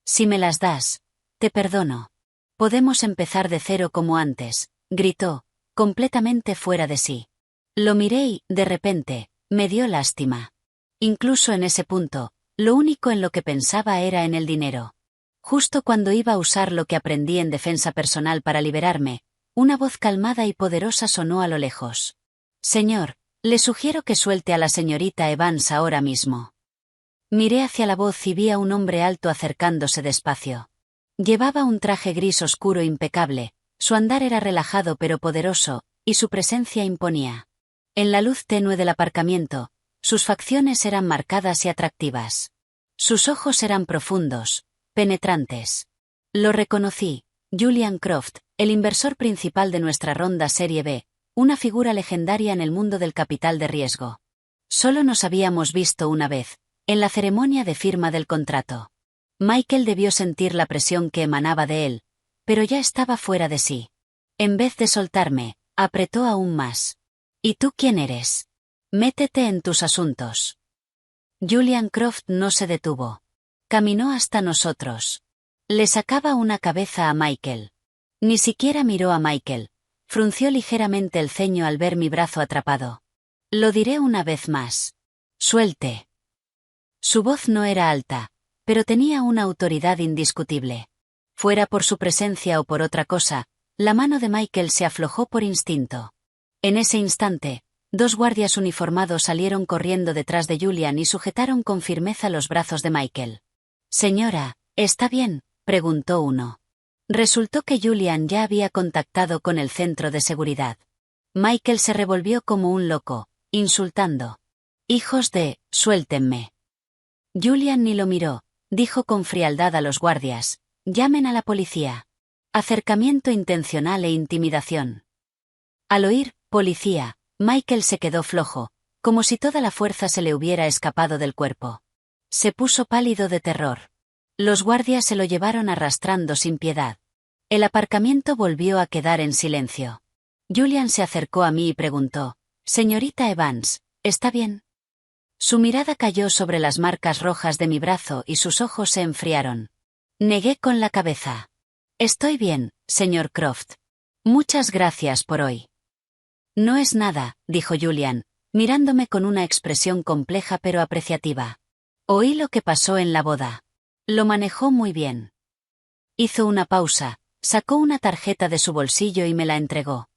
Si me las das, te perdono. Podemos empezar de cero como antes, gritó, completamente fuera de sí. Lo miré y, de repente, me dio lástima. Incluso en ese punto, lo único en lo que pensaba era en el dinero. Justo cuando iba a usar lo que aprendí en defensa personal para liberarme, una voz calmada y poderosa sonó a lo lejos. Señor, le sugiero que suelte a la señorita Evans ahora mismo. Miré hacia la voz y vi a un hombre alto acercándose despacio. Llevaba un traje gris oscuro impecable, su andar era relajado pero poderoso, y su presencia imponía. En la luz tenue del aparcamiento, sus facciones eran marcadas y atractivas. Sus ojos eran profundos, penetrantes. Lo reconocí, Julian Croft, el inversor principal de nuestra ronda Serie B, una figura legendaria en el mundo del capital de riesgo. Solo nos habíamos visto una vez, en la ceremonia de firma del contrato. Michael debió sentir la presión que emanaba de él, pero ya estaba fuera de sí. En vez de soltarme, apretó aún más. ¿Y tú quién eres? Métete en tus asuntos. Julian Croft no se detuvo. Caminó hasta nosotros. Le sacaba una cabeza a Michael. Ni siquiera miró a Michael. Frunció ligeramente el ceño al ver mi brazo atrapado. Lo diré una vez más. Suelte. Su voz no era alta, pero tenía una autoridad indiscutible. Fuera por su presencia o por otra cosa, la mano de Michael se aflojó por instinto. En ese instante, 2 guardias uniformados salieron corriendo detrás de Julian y sujetaron con firmeza los brazos de Michael. Señora, ¿está bien?, preguntó uno. Resultó que Julian ya había contactado con el centro de seguridad. Michael se revolvió como un loco, insultando. Hijos de, suéltenme. Julian ni lo miró, dijo con frialdad a los guardias, llamen a la policía. Acercamiento intencional e intimidación. Al oír, policía, Michael se quedó flojo, como si toda la fuerza se le hubiera escapado del cuerpo. Se puso pálido de terror. Los guardias se lo llevaron arrastrando sin piedad. El aparcamiento volvió a quedar en silencio. Julian se acercó a mí y preguntó, «Señorita Evans, ¿está bien?» Su mirada cayó sobre las marcas rojas de mi brazo y sus ojos se enfriaron. Negué con la cabeza. «Estoy bien, señor Croft. Muchas gracias por hoy». «No es nada», dijo Julian, mirándome con una expresión compleja pero apreciativa. «Oí lo que pasó en la boda. Lo manejó muy bien». Hizo una pausa, sacó una tarjeta de su bolsillo y me la entregó.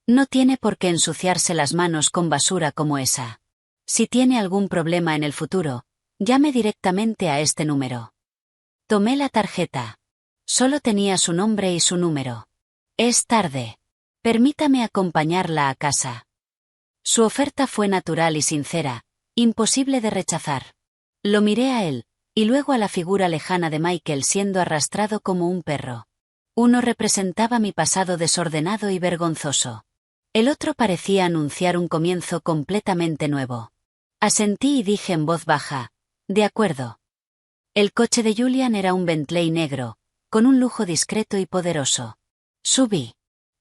«No tiene por qué ensuciarse las manos con basura como esa. Si tiene algún problema en el futuro, llame directamente a este número». Tomé la tarjeta. Solo tenía su nombre y su número. «Es tarde. Permítame acompañarla a casa». Su oferta fue natural y sincera, imposible de rechazar. Lo miré a él, y luego a la figura lejana de Michael siendo arrastrado como un perro. Uno representaba mi pasado desordenado y vergonzoso. El otro parecía anunciar un comienzo completamente nuevo. Asentí y dije en voz baja, «De acuerdo». El coche de Julian era un Bentley negro, con un lujo discreto y poderoso. Subí.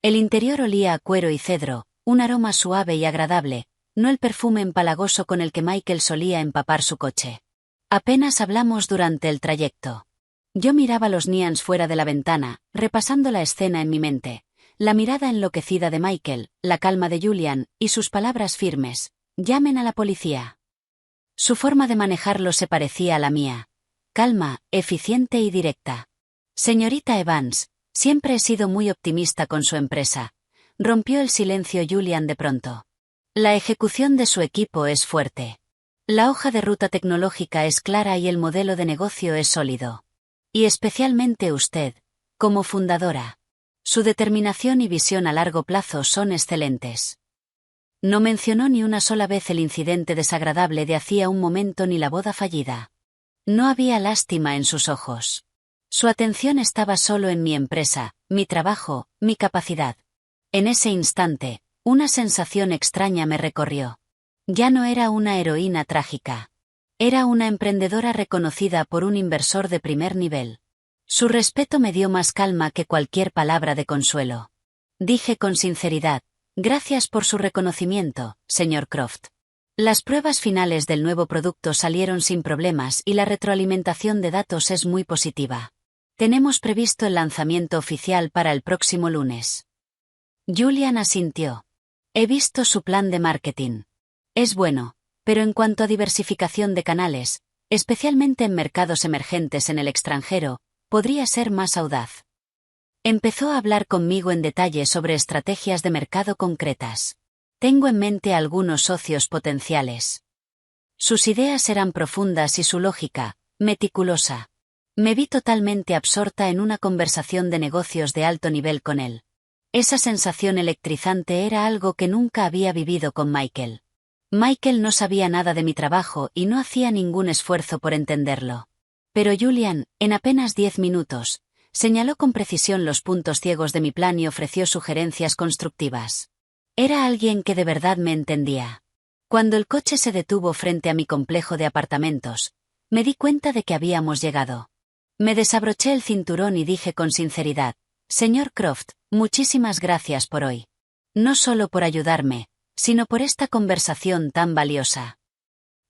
El interior olía a cuero y cedro, un aroma suave y agradable, no el perfume empalagoso con el que Michael solía empapar su coche. Apenas hablamos durante el trayecto. Yo miraba los neons fuera de la ventana, repasando la escena en mi mente, la mirada enloquecida de Michael, la calma de Julian, y sus palabras firmes, «Llamen a la policía». Su forma de manejarlo se parecía a la mía. Calma, eficiente y directa. «Señorita Evans, siempre he sido muy optimista con su empresa», rompió el silencio Julian de pronto. «La ejecución de su equipo es fuerte. La hoja de ruta tecnológica es clara y el modelo de negocio es sólido. Y especialmente usted, como fundadora. Su determinación y visión a largo plazo son excelentes. No mencionó ni una sola vez el incidente desagradable de hacía un momento ni la boda fallida. No había lástima en sus ojos. Su atención estaba solo en mi empresa, mi trabajo, mi capacidad. En ese instante, una sensación extraña me recorrió. Ya no era una heroína trágica. Era una emprendedora reconocida por un inversor de primer nivel. Su respeto me dio más calma que cualquier palabra de consuelo. Dije con sinceridad: gracias por su reconocimiento, señor Croft. Las pruebas finales del nuevo producto salieron sin problemas y la retroalimentación de datos es muy positiva. Tenemos previsto el lanzamiento oficial para el próximo lunes. Julian asintió. He visto su plan de marketing. Es bueno, pero en cuanto a diversificación de canales, especialmente en mercados emergentes en el extranjero, podría ser más audaz. Empezó a hablar conmigo en detalle sobre estrategias de mercado concretas. Tengo en mente algunos socios potenciales. Sus ideas eran profundas y su lógica, meticulosa. Me vi totalmente absorta en una conversación de negocios de alto nivel con él. Esa sensación electrizante era algo que nunca había vivido con Michael. Michael no sabía nada de mi trabajo y no hacía ningún esfuerzo por entenderlo. Pero Julian, en apenas 10 minutos, señaló con precisión los puntos ciegos de mi plan y ofreció sugerencias constructivas. Era alguien que de verdad me entendía. Cuando el coche se detuvo frente a mi complejo de apartamentos, me di cuenta de que habíamos llegado. Me desabroché el cinturón y dije con sinceridad: señor Croft, muchísimas gracias por hoy. No solo por ayudarme, sino por esta conversación tan valiosa.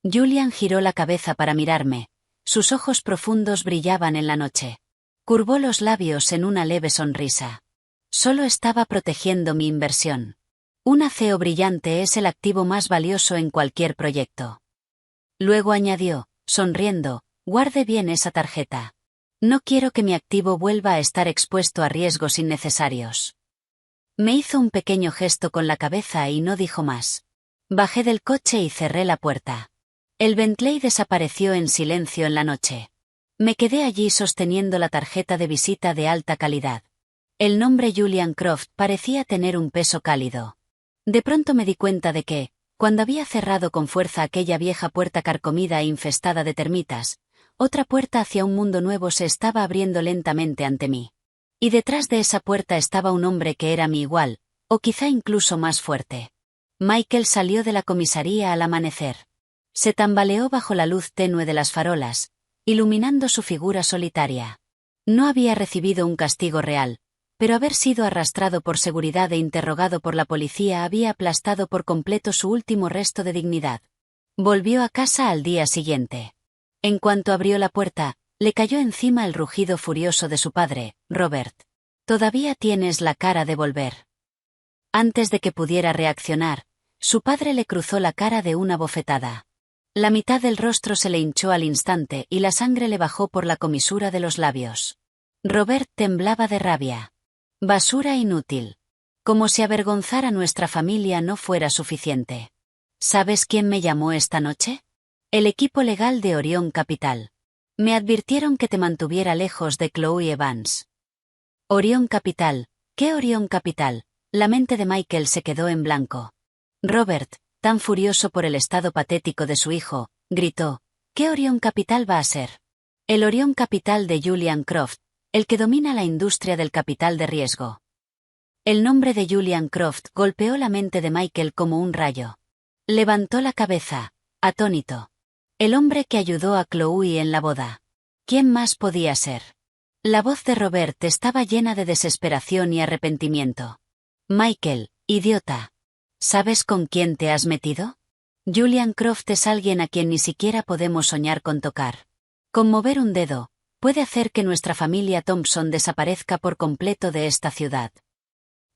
Julian giró la cabeza para mirarme. Sus ojos profundos brillaban en la noche. Curvó los labios en una leve sonrisa. Solo estaba protegiendo mi inversión. Un aceo brillante es el activo más valioso en cualquier proyecto. Luego añadió, sonriendo: guarde bien esa tarjeta. No quiero que mi activo vuelva a estar expuesto a riesgos innecesarios. Me hizo un pequeño gesto con la cabeza y no dijo más. Bajé del coche y cerré la puerta. El Bentley desapareció en silencio en la noche. Me quedé allí sosteniendo la tarjeta de visita de alta calidad. El nombre Julian Croft parecía tener un peso cálido. De pronto me di cuenta de que, cuando había cerrado con fuerza aquella vieja puerta carcomida e infestada de termitas, otra puerta hacia un mundo nuevo se estaba abriendo lentamente ante mí. Y detrás de esa puerta estaba un hombre que era mi igual, o quizá incluso más fuerte. Michael salió de la comisaría al amanecer. Se tambaleó bajo la luz tenue de las farolas, iluminando su figura solitaria. No había recibido un castigo real, pero haber sido arrastrado por seguridad e interrogado por la policía había aplastado por completo su último resto de dignidad. Volvió a casa al día siguiente. En cuanto abrió la puerta, le cayó encima el rugido furioso de su padre: Robert. Todavía tienes la cara de volver. Antes de que pudiera reaccionar, su padre le cruzó la cara de una bofetada. La mitad del rostro se le hinchó al instante y la sangre le bajó por la comisura de los labios. Robert temblaba de rabia. Basura inútil. Como si avergonzar a nuestra familia no fuera suficiente. ¿Sabes quién me llamó esta noche? El equipo legal de Orion Capital. Me advirtieron que te mantuviera lejos de Chloe Evans. Orion Capital. ¿Qué Orion Capital? La mente de Michael se quedó en blanco. Robert, tan furioso por el estado patético de su hijo, gritó: ¿qué Orion Capital va a ser? El Orion Capital de Julian Croft, el que domina la industria del capital de riesgo. El nombre de Julian Croft golpeó la mente de Michael como un rayo. Levantó la cabeza, atónito. El hombre que ayudó a Chloe en la boda. ¿Quién más podía ser? La voz de Robert estaba llena de desesperación y arrepentimiento. Michael, idiota. ¿Sabes con quién te has metido? Julian Croft es alguien a quien ni siquiera podemos soñar con tocar. Con mover un dedo, puede hacer que nuestra familia Thompson desaparezca por completo de esta ciudad.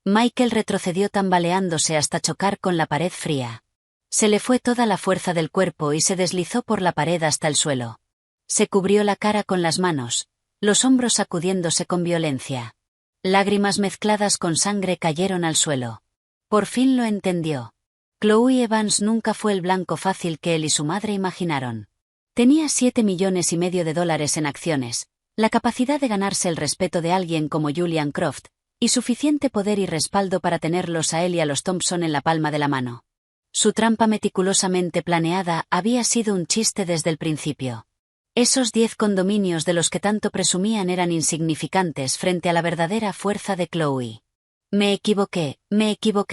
Michael retrocedió tambaleándose hasta chocar con la pared fría. Se le fue toda la fuerza del cuerpo y se deslizó por la pared hasta el suelo. Se cubrió la cara con las manos, los hombros sacudiéndose con violencia. Lágrimas mezcladas con sangre cayeron al suelo. Por fin lo entendió. Chloe Evans nunca fue el blanco fácil que él y su madre imaginaron. Tenía $7,5 millones en acciones, la capacidad de ganarse el respeto de alguien como Julian Croft, Y suficiente poder y respaldo para tenerlos a él y a los Thompson en la palma de la mano. Su trampa meticulosamente planeada había sido un chiste desde el principio. Esos 10 condominios de los que tanto presumían eran insignificantes frente a la verdadera fuerza de Chloe. Me equivoqué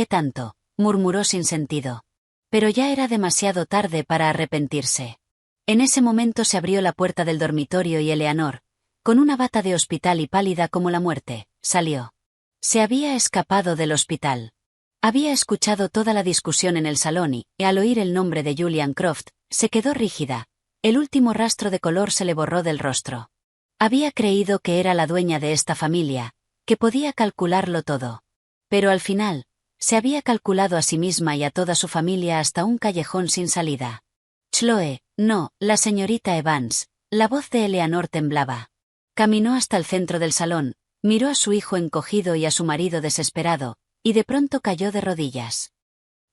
tanto, murmuró sin sentido. Pero ya era demasiado tarde para arrepentirse. En ese momento se abrió la puerta del dormitorio y Eleanor, con una bata de hospital y pálida como la muerte, salió. Se había escapado del hospital. Había escuchado toda la discusión en el salón y, al oír el nombre de Julian Croft, se quedó rígida. El último rastro de color se le borró del rostro. Había creído que era la dueña de esta familia, que podía calcularlo todo. Pero al final, se había calculado a sí misma y a toda su familia hasta un callejón sin salida. Chloe, no, la señorita Evans. La voz de Eleanor temblaba. Caminó hasta el centro del salón, miró a su hijo encogido y a su marido desesperado, y de pronto cayó de rodillas.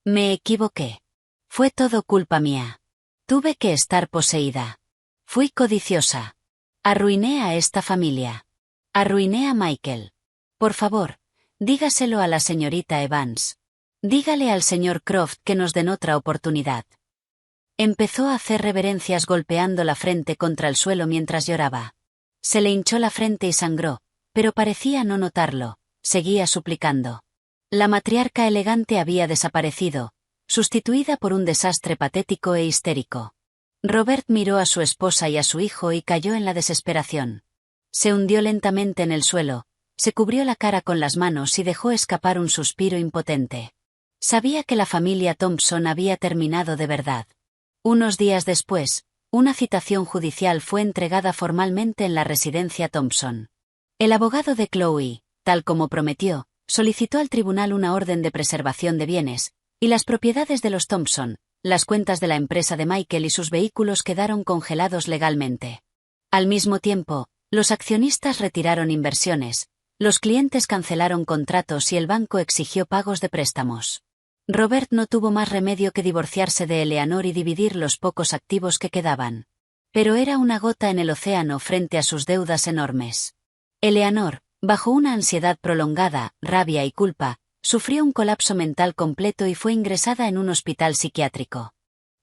Me equivoqué. Fue todo culpa mía. Tuve que estar poseída. Fui codiciosa. Arruiné a esta familia. Arruiné a Michael. Por favor, dígaselo a la señorita Evans. Dígale al señor Croft que nos den otra oportunidad. Empezó a hacer reverencias golpeando la frente contra el suelo mientras lloraba. Se le hinchó la frente y sangró, pero parecía no notarlo, seguía suplicando. La matriarca elegante había desaparecido, sustituida por un desastre patético e histérico. Robert miró a su esposa y a su hijo y cayó en la desesperación. Se hundió lentamente en el suelo, se cubrió la cara con las manos y dejó escapar un suspiro impotente. Sabía que la familia Thompson había terminado de verdad. Unos días después, una citación judicial fue entregada formalmente en la residencia Thompson. El abogado de Chloe, tal como prometió, solicitó al tribunal una orden de preservación de bienes, y las propiedades de los Thompson, las cuentas de la empresa de Michael y sus vehículos quedaron congelados legalmente. Al mismo tiempo, los accionistas retiraron inversiones, los clientes cancelaron contratos y el banco exigió pagos de préstamos. Robert no tuvo más remedio que divorciarse de Eleanor y dividir los pocos activos que quedaban. Pero era una gota en el océano frente a sus deudas enormes. Eleanor, bajo una ansiedad prolongada, rabia y culpa, sufrió un colapso mental completo y fue ingresada en un hospital psiquiátrico.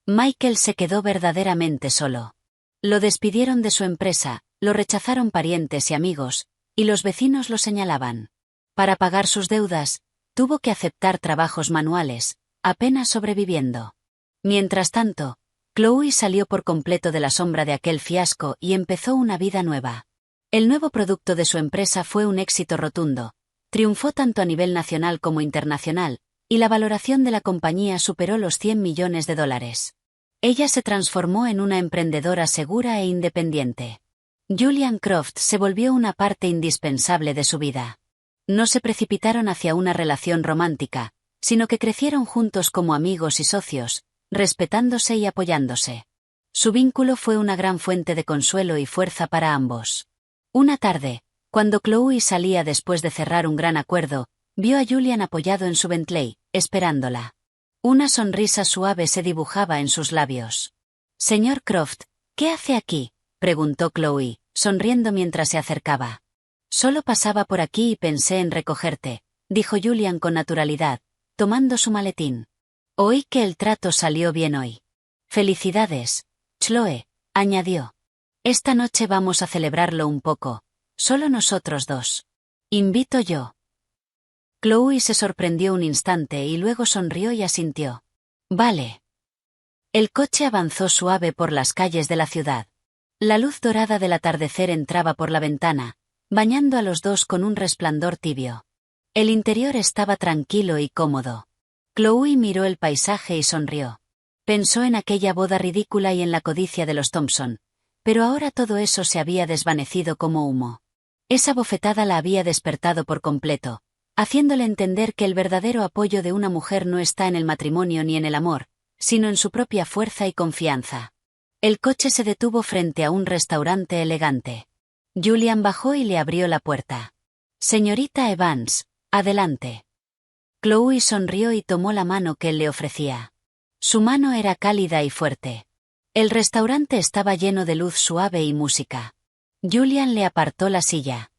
Michael se quedó verdaderamente solo. Lo despidieron de su empresa, lo rechazaron parientes y amigos, y los vecinos lo señalaban. Para pagar sus deudas, tuvo que aceptar trabajos manuales, apenas sobreviviendo. Mientras tanto, Chloe salió por completo de la sombra de aquel fiasco y empezó una vida nueva. El nuevo producto de su empresa fue un éxito rotundo, triunfó tanto a nivel nacional como internacional, y la valoración de la compañía superó los $100 millones. Ella se transformó en una emprendedora segura e independiente. Julian Croft se volvió una parte indispensable de su vida. No se precipitaron hacia una relación romántica, sino que crecieron juntos como amigos y socios, respetándose y apoyándose. Su vínculo fue una gran fuente de consuelo y fuerza para ambos. Una tarde, cuando Chloe salía después de cerrar un gran acuerdo, vio a Julian apoyado en su Bentley, esperándola. Una sonrisa suave se dibujaba en sus labios. «Señor Croft, ¿qué hace aquí?», preguntó Chloe, sonriendo mientras se acercaba. «Solo pasaba por aquí y pensé en recogerte», dijo Julian con naturalidad, tomando su maletín. «Oí que el trato salió bien hoy». «Felicidades, Chloe», añadió. «Esta noche vamos a celebrarlo un poco, solo nosotros dos. Invito yo». Chloe se sorprendió un instante y luego sonrió y asintió. «Vale». El coche avanzó suave por las calles de la ciudad. La luz dorada del atardecer entraba por la ventana, bañando a los dos con un resplandor tibio. El interior estaba tranquilo y cómodo. Chloe miró el paisaje y sonrió. Pensó en aquella boda ridícula y en la codicia de los Thompson, pero ahora todo eso se había desvanecido como humo. Esa bofetada la había despertado por completo, haciéndole entender que el verdadero apoyo de una mujer no está en el matrimonio ni en el amor, sino en su propia fuerza y confianza. El coche se detuvo frente a un restaurante elegante. Julian bajó y le abrió la puerta. «Señorita Evans, adelante». Chloe sonrió y tomó la mano que él le ofrecía. Su mano era cálida y fuerte. El restaurante estaba lleno de luz suave y música. Julian le apartó la silla.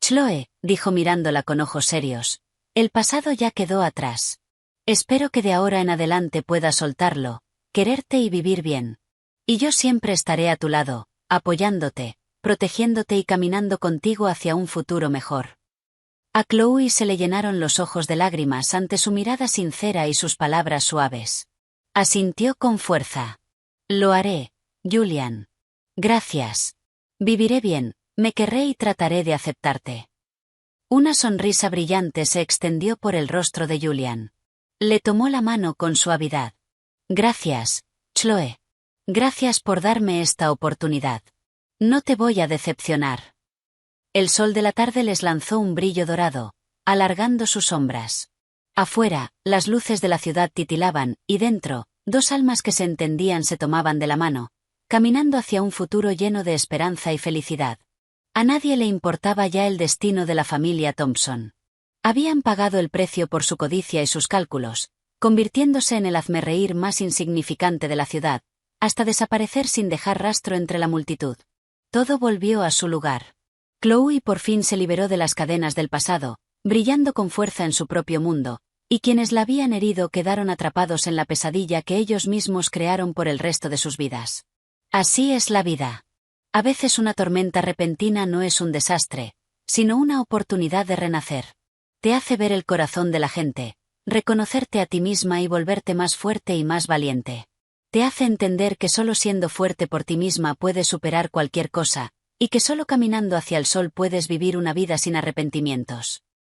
Chloe, dijo mirándola con ojos serios, el pasado ya quedó atrás. Espero que de ahora en adelante puedas soltarlo, quererte y vivir bien. Y yo siempre estaré a tu lado, apoyándote, protegiéndote y caminando contigo hacia un futuro mejor. A Chloe se le llenaron los ojos de lágrimas ante su mirada sincera y sus palabras suaves. Asintió con fuerza. Lo haré, Julian. Gracias. Viviré bien, me querré y trataré de aceptarte. Una sonrisa brillante se extendió por el rostro de Julian. Le tomó la mano con suavidad. Gracias, Chloe. Gracias por darme esta oportunidad. No te voy a decepcionar. El sol de la tarde les lanzó un brillo dorado, alargando sus sombras. Afuera, las luces de la ciudad titilaban, y dentro, dos almas que se entendían se tomaban de la mano, caminando hacia un futuro lleno de esperanza y felicidad. A nadie le importaba ya el destino de la familia Thompson. Habían pagado el precio por su codicia y sus cálculos, convirtiéndose en el hazmerreír más insignificante de la ciudad, hasta desaparecer sin dejar rastro entre la multitud. Todo volvió a su lugar. Chloe por fin se liberó de las cadenas del pasado, brillando con fuerza en su propio mundo, y quienes la habían herido quedaron atrapados en la pesadilla que ellos mismos crearon por el resto de sus vidas. Así es la vida. A veces una tormenta repentina no es un desastre, sino una oportunidad de renacer. Te hace ver el corazón de la gente, reconocerte a ti misma y volverte más fuerte y más valiente. Te hace entender que solo siendo fuerte por ti misma puedes superar cualquier cosa, y que solo caminando hacia el sol puedes vivir una vida sin arrepentimientos.